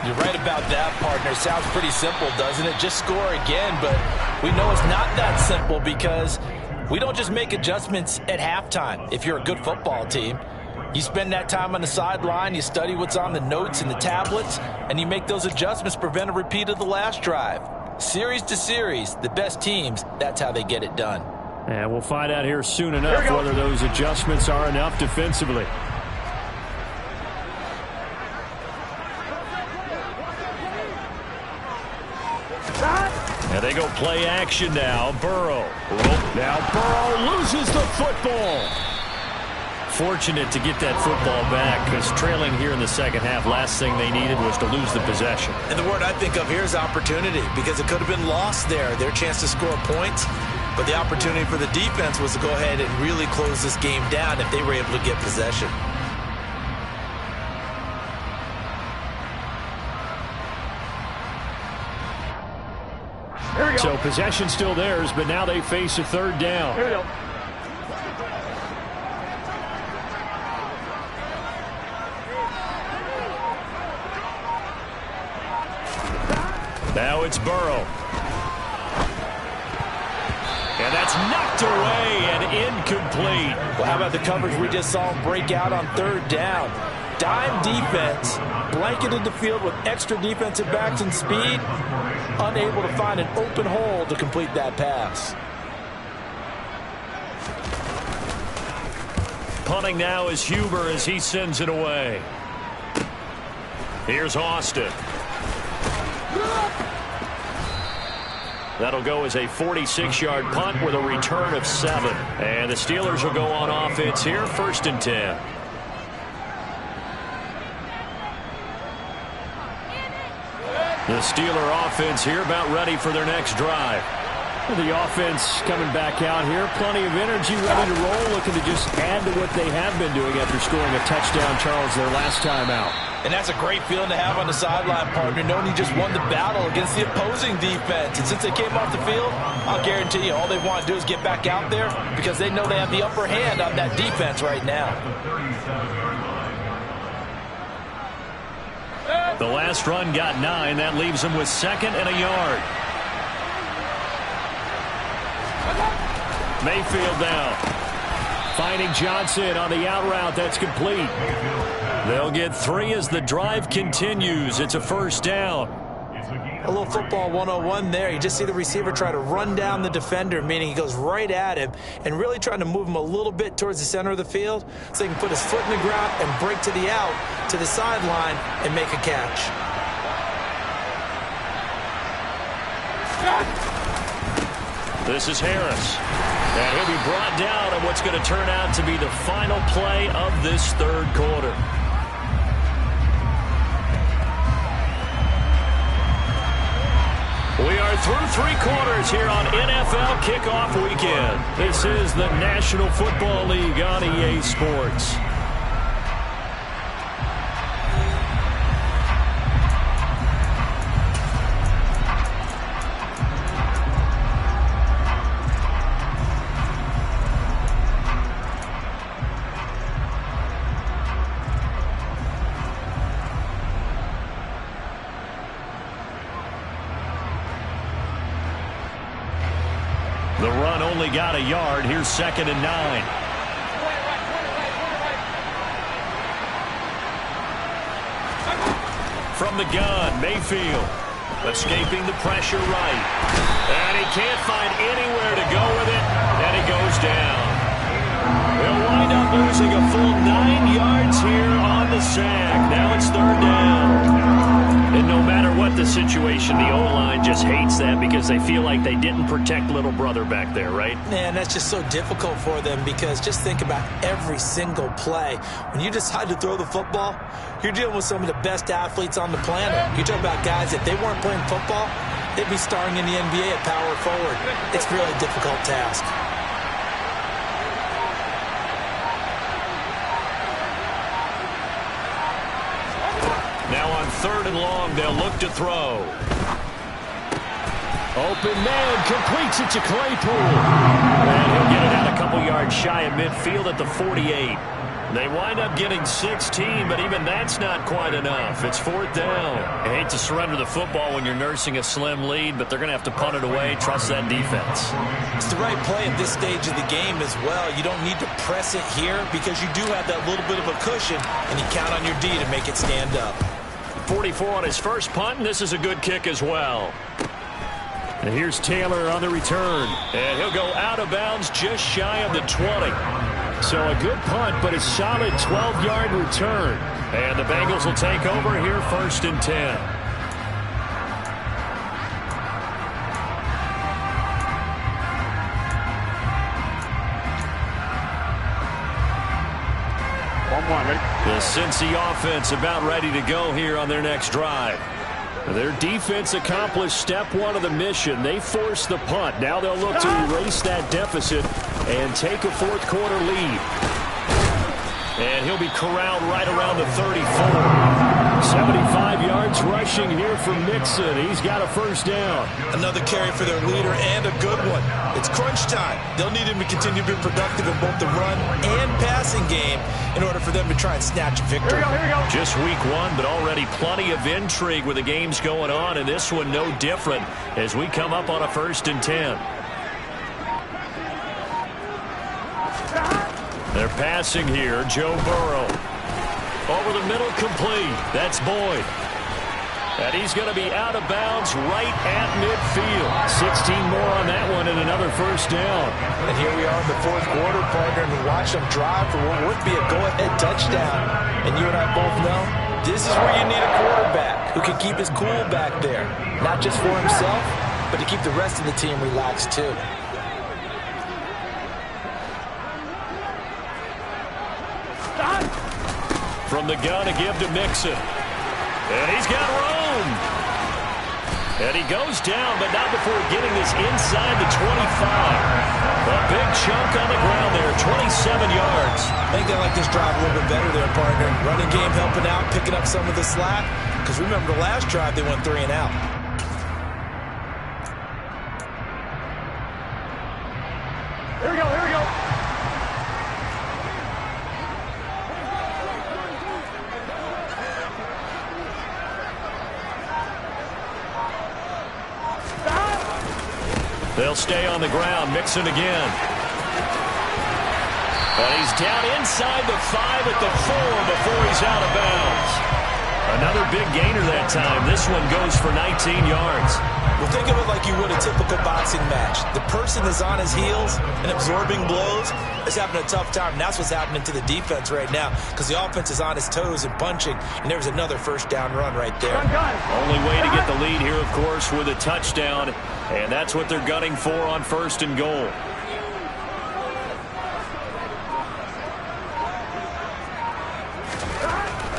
You're right about that, partner. Sounds pretty simple, doesn't it? Just score again, but we know it's not that simple because We don't just make adjustments at halftime if you're a good football team. You spend that time on the sideline, you study what's on the notes and the tablets, and you make those adjustments to prevent a repeat of the last drive. Series to series, the best teams, that's how they get it done. And we'll find out here soon enough whether those adjustments are enough defensively. And they go play action now. Burrow. Now Burrow loses the football. Fortunate to get that football back, because trailing here in the second half, last thing they needed was to lose the possession. And the word I think of here is opportunity, because it could have been lost there, their chance to score points. But the opportunity for the defense was to go ahead and really close this game down if they were able to get possession. So possession still theirs, but now they face a third down. Here we go. Now it's Burrow. And that's knocked away and incomplete. Well, how about the coverage we just saw him break out on third down? Dime defense, blanketed the field with extra defensive backs and speed, unable to find an open hole to complete that pass. Punting now is Huber as he sends it away. Here's Austin. That'll go as a 46-yard punt with a return of 7. And the Steelers will go on offense here, 1st and 10. The Steeler offense here about ready for their next drive. The offense coming back out here. Plenty of energy, ready to roll, looking to just add to what they have been doing after scoring a touchdown, Charles, their last time out. And that's a great feeling to have on the sideline, partner, knowing you just won the battle against the opposing defense. And since they came off the field, I'll guarantee you all they want to do is get back out there because they know they have the upper hand on that defense right now. The last run got 9. That leaves them with 2nd and a yard. Mayfield now. Finding Johnson on the out route. That's complete. They'll get 3 as the drive continues. It's a 1st down. A little football 101 there. You just see the receiver try to run down the defender, meaning he goes right at him and really trying to move him a little bit towards the center of the field so he can put his foot in the ground and break to the out, to the sideline, and make a catch. This is Harris. And he'll be brought down on what's going to turn out to be the final play of this 3rd quarter. We are through 3 quarters here on NFL Kickoff Weekend. This is the National Football League on EA Sports. The run only got a yard. Here's 2nd and 9. From the gun, Mayfield escaping the pressure right. And he can't find anywhere to go with it, and he goes down. They'll wind up losing a full 9 yards here on the sack. Now it's 3rd down. And no matter what the situation, the O-line just hates that because they feel like they didn't protect little brother back there, right? Man, that's just so difficult for them because just think about every single play. When you decide to throw the football, you're dealing with some of the best athletes on the planet. You're talking about guys, if they weren't playing football, they'd be starring in the NBA at power forward. It's really a difficult task. Now on 3rd and long, they'll look to throw. Open man, completes it to Claypool. And he'll get it out a couple yards shy of midfield at the 48. They wind up getting 16, but even that's not quite enough. It's 4th down. I hate to surrender the football when you're nursing a slim lead, but they're going to have to punt it away. Trust that defense. It's the right play at this stage of the game as well. You don't need to press it here because you do have that little bit of a cushion, and you count on your D to make it stand up. 44 on his first punt, and this is a good kick as well. And here's Taylor on the return, and he'll go out of bounds just shy of the 20. So a good punt, but a solid 12-yard return. And the Bengals will take over here 1st and 10. The Cincy offense about ready to go here on their next drive. Their defense accomplished step 1 of the mission. They forced the punt. Now they'll look to erase that deficit and take a 4th quarter lead. And he'll be corralled right around the 34. 75 yards rushing here for Mixon. He's got a 1st down. Another carry for their leader and a good one. It's crunch time. They'll need him to continue to be productive in both the run and passing game in order for them to try and snatch a victory. Here we go. Just week 1, but already plenty of intrigue with the games going on, and this one no different as we come up on a 1st and 10. They're passing here. Joe Burrow. Over the middle, complete. That's Boyd. And he's going to be out of bounds right at midfield. 16 more on that one and another 1st down. And here we are in the 4th quarter, partner, and watch them drive for what would be a go-ahead touchdown. And you and I both know this is where you need a quarterback who can keep his cool back there. Not just for himself, but to keep the rest of the team relaxed too. From the gun to give to Mixon. And he's got room. And he goes down, but not before getting this inside the 25. A big chunk on the ground there, 27 yards. I think they like this drive a little bit better there, partner. Running game helping out, picking up some of the slack. Because remember, the last drive they went 3 and out. Here we go. Here we go. They'll stay on the ground. Mixon again. But he's down inside the 5 at the 4 before he's out of bounds. Another big gainer that time. This one goes for 19 yards. Well, think of it like you would a typical boxing match. The person is on his heels and absorbing blows is having a tough time. And that's what's happening to the defense right now because the offense is on his toes and punching. And there's another 1st down run right there. Only way to get the lead here, of course, with a touchdown. And that's what they're gunning for on 1st and goal.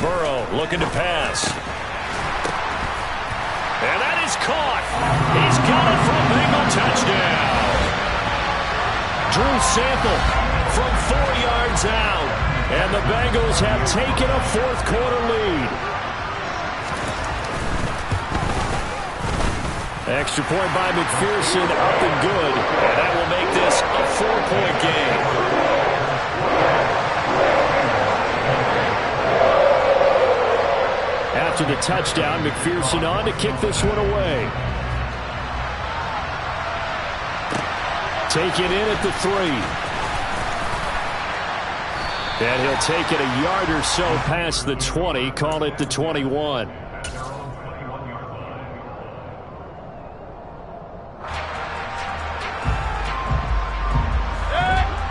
Burrow looking to pass. And that is caught. He's got it for a Bengal touchdown. Drew Sample from 4 yards out. And the Bengals have taken a 4th quarter lead. Extra point by McPherson, up and good. And that will make this a 4-point game. After the touchdown, McPherson on to kick this one away. Take it in at the 3. And he'll take it a yard or so past the 20, call it the 21.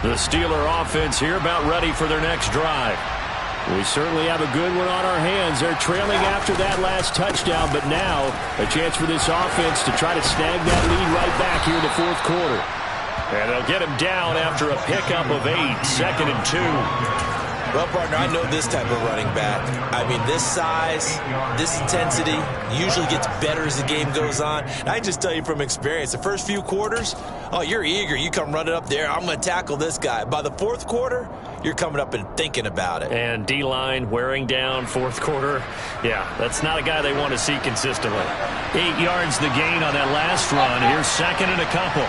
The Steeler offense here about ready for their next drive. We certainly have a good one on our hands. They're trailing after that last touchdown, but now a chance for this offense to try to snag that lead right back here in the 4th quarter. And they'll get him down after a pickup of 8, 2nd and 2. Well, partner, I know this type of running back. I mean, this size, this intensity usually gets better as the game goes on. And I just tell you from experience, the first few quarters, oh, you're eager. You come running up there. I'm going to tackle this guy. By the 4th quarter, you're coming up and thinking about it. And D-line wearing down 4th quarter. Yeah, that's not a guy they want to see consistently. 8 yards the gain on that last run. Here's 2nd and a couple.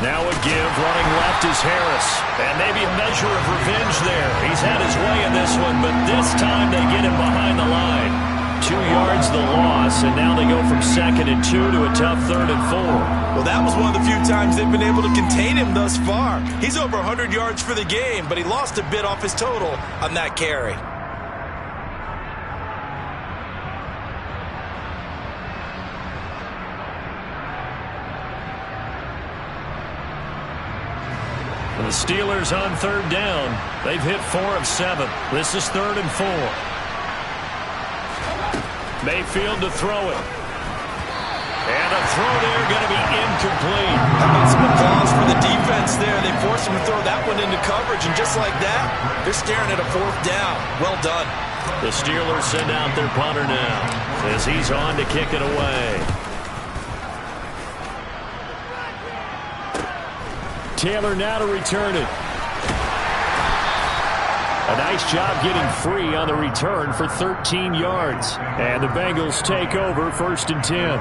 Now a give, running left is Harris. And maybe a measure of revenge there. He's had his way in this one, but this time they get him behind the line. 2 yards the loss, and now they go from 2nd and 2 to a tough 3rd and 4. Well, that was one of the few times they've been able to contain him thus far. He's over 100 yards for the game, but he lost a bit off his total on that carry. The Steelers on 3rd down. They've hit 4 of 7. This is 3rd and 4. Mayfield to throw it. And a throw there going to be incomplete. How about some applause for the defense there? They forced him to throw that one into coverage, and just like that, they're staring at a 4th down. Well done. The Steelers send out their punter now as he's on to kick it away. Taylor now to return it. A nice job getting free on the return for 13 yards. And the Bengals take over 1st and 10.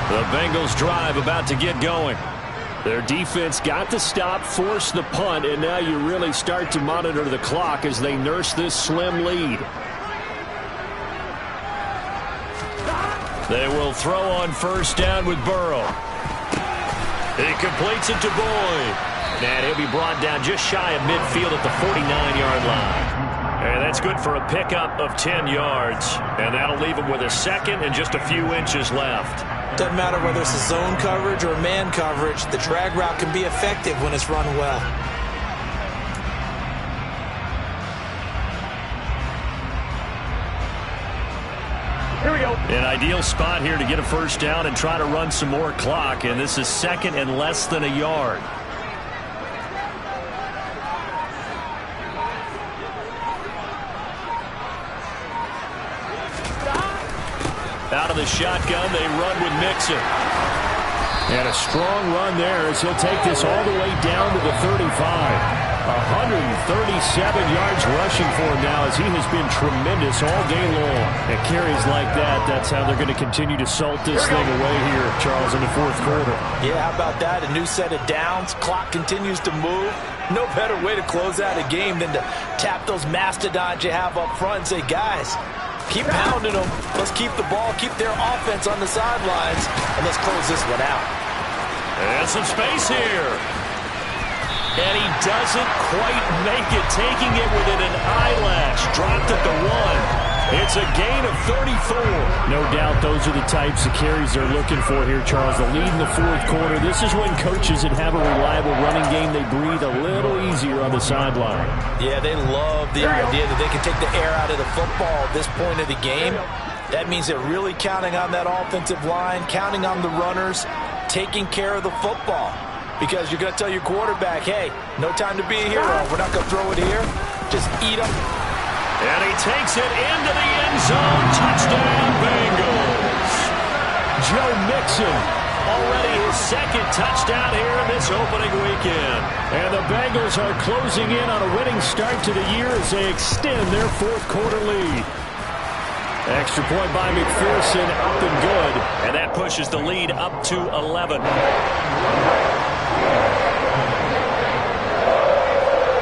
The Bengals drive about to get going. Their defense got the stop, forced the punt, and now you really start to monitor the clock as they nurse this slim lead. They will throw on 1st down with Burrow. He completes it to Boyd. And he'll be brought down just shy of midfield at the 49-yard line. And that's good for a pickup of 10 yards. And that'll leave him with a 2nd and just a few inches left. Doesn't matter whether it's a zone coverage or a man coverage, the drag route can be effective when it's run well. Here we go. An ideal spot here to get a 1st down and try to run some more clock, and this is 2nd and less than a yard. Out of the shotgun, they run with Mixon. And a strong run there as he'll take this all the way down to the 35. 137 yards rushing for him now as he has been tremendous all day long. And carries like that, that's how they're going to continue to salt this thing away here, Charles, in the 4th quarter. Yeah, how about that? A new set of downs. Clock continues to move. No better way to close out a game than to tap those mastodons you have up front and say, guys, keep pounding them. Let's keep the ball, keep their offense on the sidelines, and let's close this one out. And some space here. And he doesn't quite make it, taking it within an eyelash. Dropped at the 1. It's a gain of 34. No doubt those are the types of carries they're looking for here, Charles. The lead in the 4th quarter. This is when coaches that have a reliable running game, they breathe a little easier on the sideline. Yeah, they love the idea that they can take the air out of the football at this point of the game. That means they're really counting on that offensive line, counting on the runners, taking care of the football. Because you're going to tell your quarterback, hey, no time to be a hero. We're not going to throw it here. Just eat them. And he takes it into the end zone. Touchdown, Bengals. Joe Mixon, already his 2nd touchdown here in this opening weekend. And the Bengals are closing in on a winning start to the year as they extend their 4th quarter lead. Extra point by McPherson, up and good. And that pushes the lead up to 11.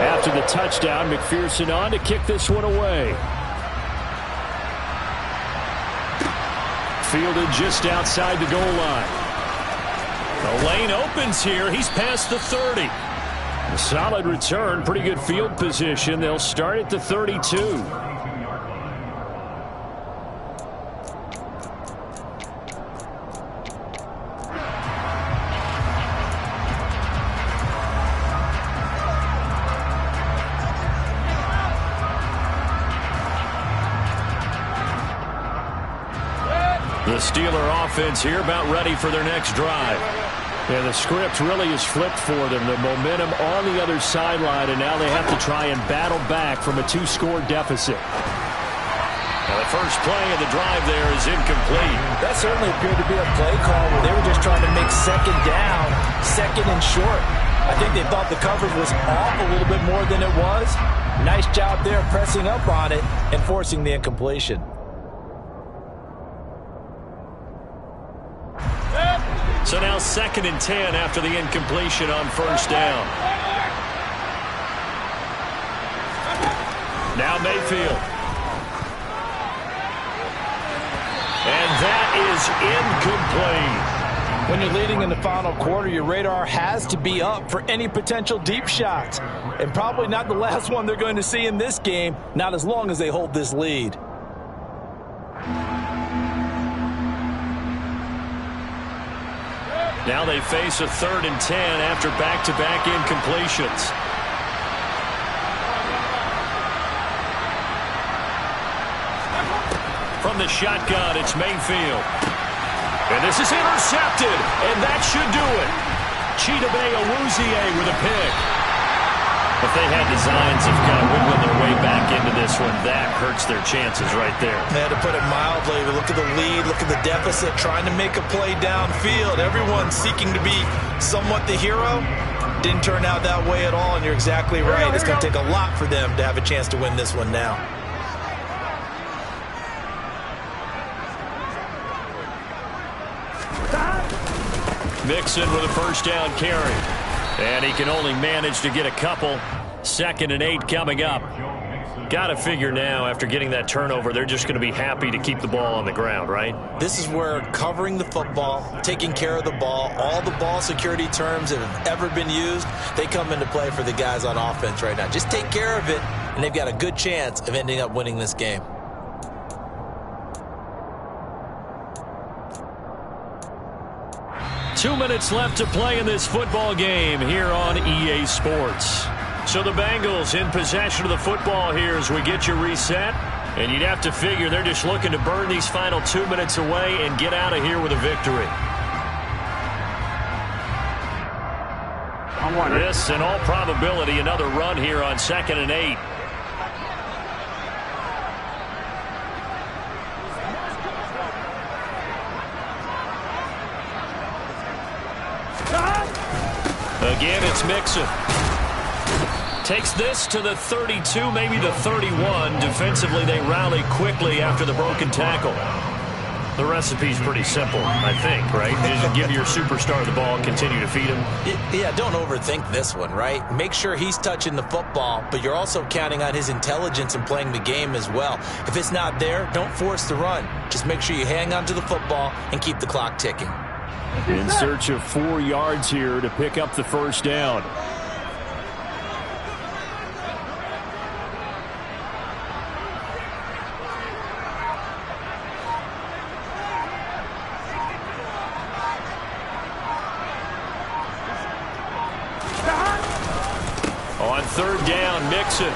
After the touchdown, McPherson on to kick this one away. Fielded just outside the goal line. The lane opens here. He's past the 30. A solid return, pretty good field position. They'll start at the 32. The Steeler offense here about ready for their next drive. Yeah, the script really is flipped for them. The momentum on the other sideline, and now they have to try and battle back from a 2-score deficit. Now the first play of the drive there is incomplete. That certainly appeared to be a play call where they were just trying to make 2nd down, 2nd and short. I think they thought the coverage was off a little bit more than it was. Nice job there pressing up on it and forcing the incompletion. So now 2nd and 10 after the incompletion on first down. Now Mayfield. And that is incomplete. When you're leading in the final quarter, your radar has to be up for any potential deep shots. And probably not the last one they're going to see in this game, not as long as they hold this lead. Now they face a 3rd and 10 after back-to-back incompletions. From the shotgun, it's Mayfield. And this is intercepted, and that should do it. Chidobe Awuzie with a pick. If they had designs of kind of wiggling their way back into this one, that hurts their chances right there. They had to put it mildly. Look at the lead, look at the deficit, trying to make a play downfield. Everyone seeking to be somewhat the hero. Didn't turn out that way at all, and you're exactly right. It's going to take a lot for them to have a chance to win this one now. Mixon with a first down carry. And he can only manage to get a couple. 2nd and 8 coming up. Got to figure now, after getting that turnover, they're just going to be happy to keep the ball on the ground, right? This is where covering the football, taking care of the ball, all the ball security terms that have ever been used, they come into play for the guys on offense right now. Just take care of it, and they've got a good chance of ending up winning this game. Two minutes left to play in this football game here on EA Sports. So the Bengals in possession of the football here as we get you reset. And you'd have to figure they're just looking to burn these final 2 minutes away and get out of here with a victory. This, in all probability, another run here on 2nd and 8. Again, it's Mixon. Takes this to the 32, maybe the 31. Defensively, they rally quickly after the broken tackle. The recipe's pretty simple, I think, right? Just give your superstar the ball and continue to feed him. Yeah, don't overthink this one, right? Make sure he's touching the football, but you're also counting on his intelligence and playing the game as well. If it's not there, don't force the run. Just make sure you hang on to the football and keep the clock ticking. In search of 4 yards here to pick up the first down. On 3rd down, Mixon.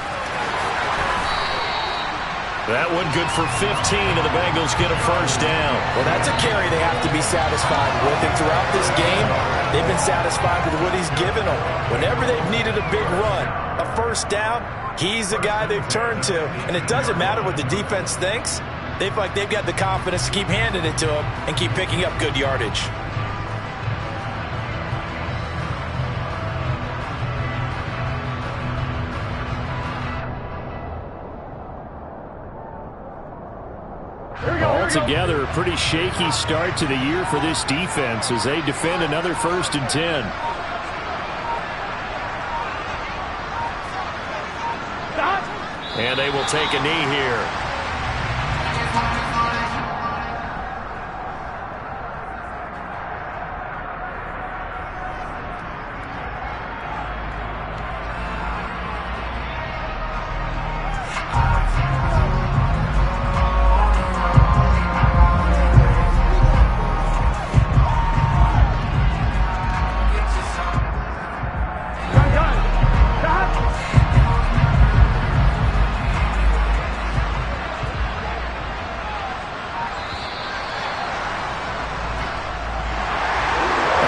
That one good for 15, and the Bengals get a first down. Well, that's a carry they have to be satisfied with. And throughout this game, they've been satisfied with what he's given them. Whenever they've needed a big run, a first down, he's the guy they've turned to. And it doesn't matter what the defense thinks. They've got the confidence to keep handing it to him and keep picking up good yardage. Altogether, a pretty shaky start to the year for this defense as they defend another 1st and 10. And they will take a knee here.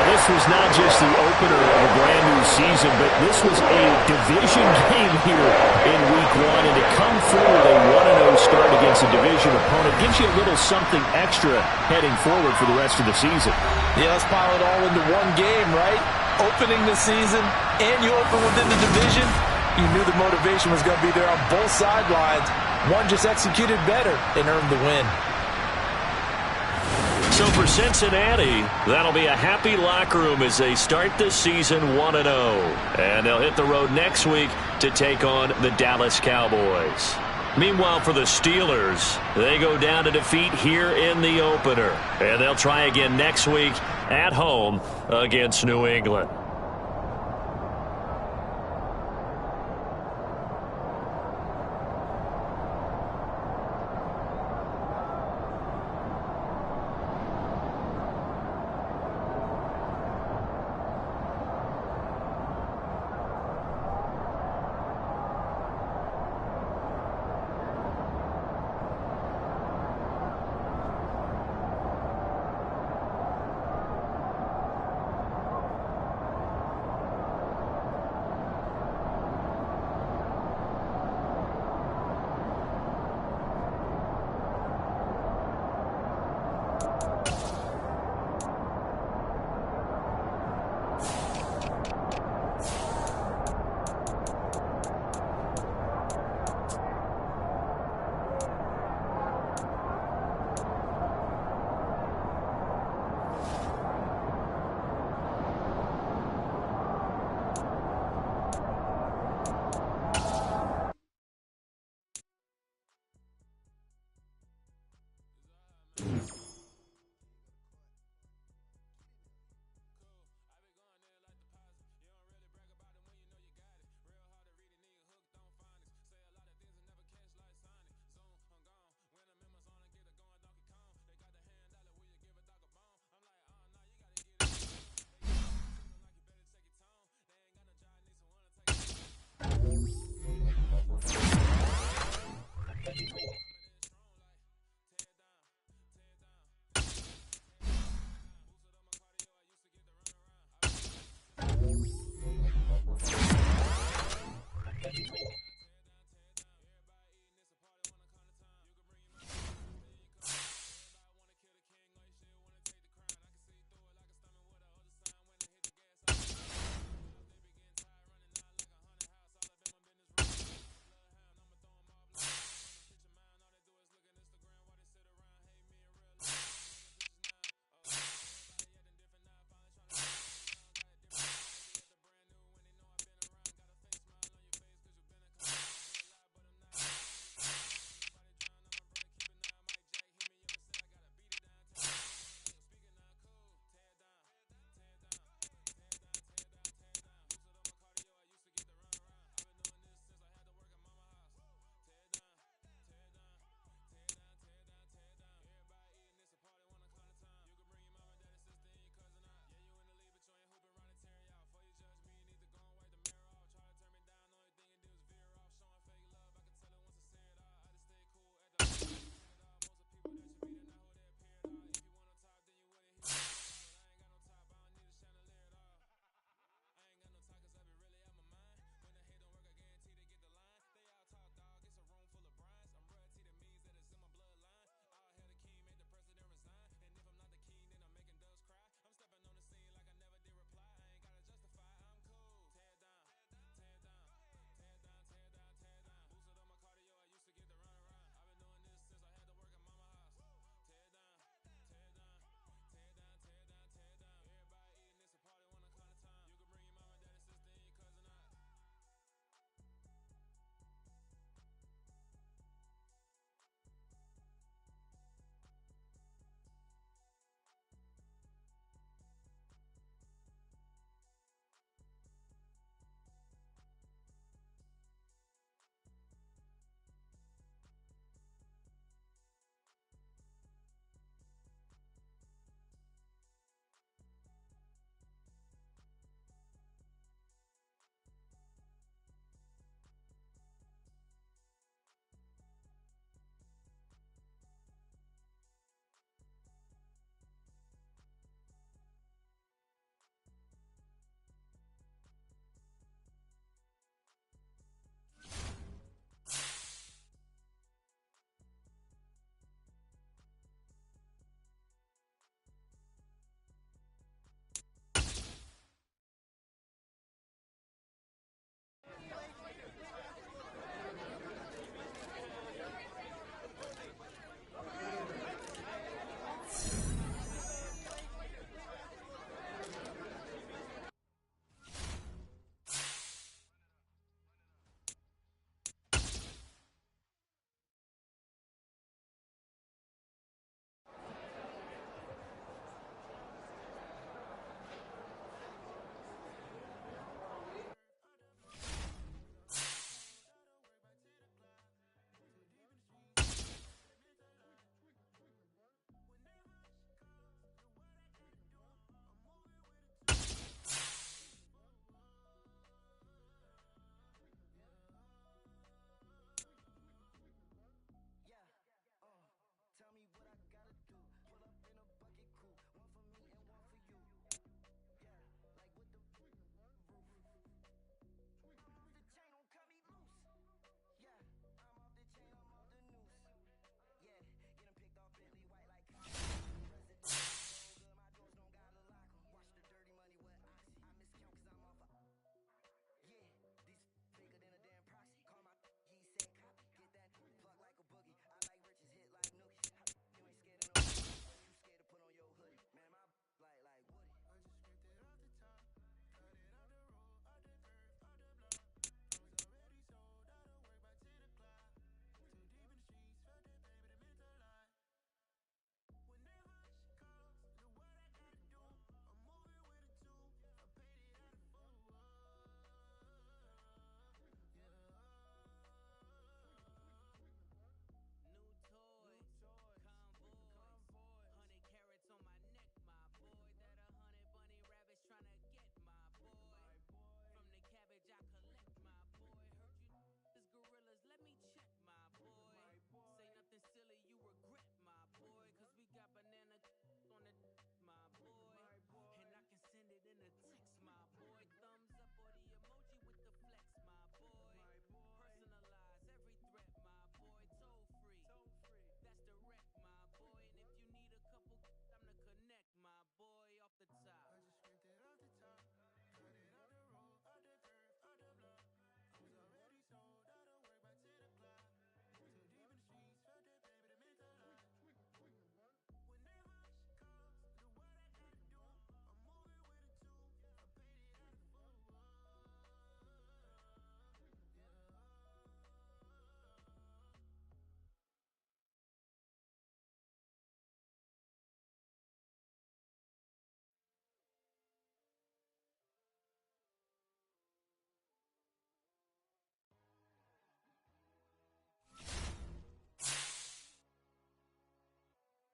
This was not just the opener of a brand new season, but this was a division game here in week 1. And to come through with a 1-0 start against a division opponent gives you a little something extra heading forward for the rest of the season. Yeah, let's pile it all into one game, right? opening the season and you open within the division, you knew the motivation was going to be there on both sidelines. One just executed better and earned the win. So for Cincinnati, that'll be a happy locker room as they start the season 1-0. And they'll hit the road next week to take on the Dallas Cowboys. Meanwhile, for the Steelers, they go down to defeat here in the opener. And they'll try again next week at home against New England.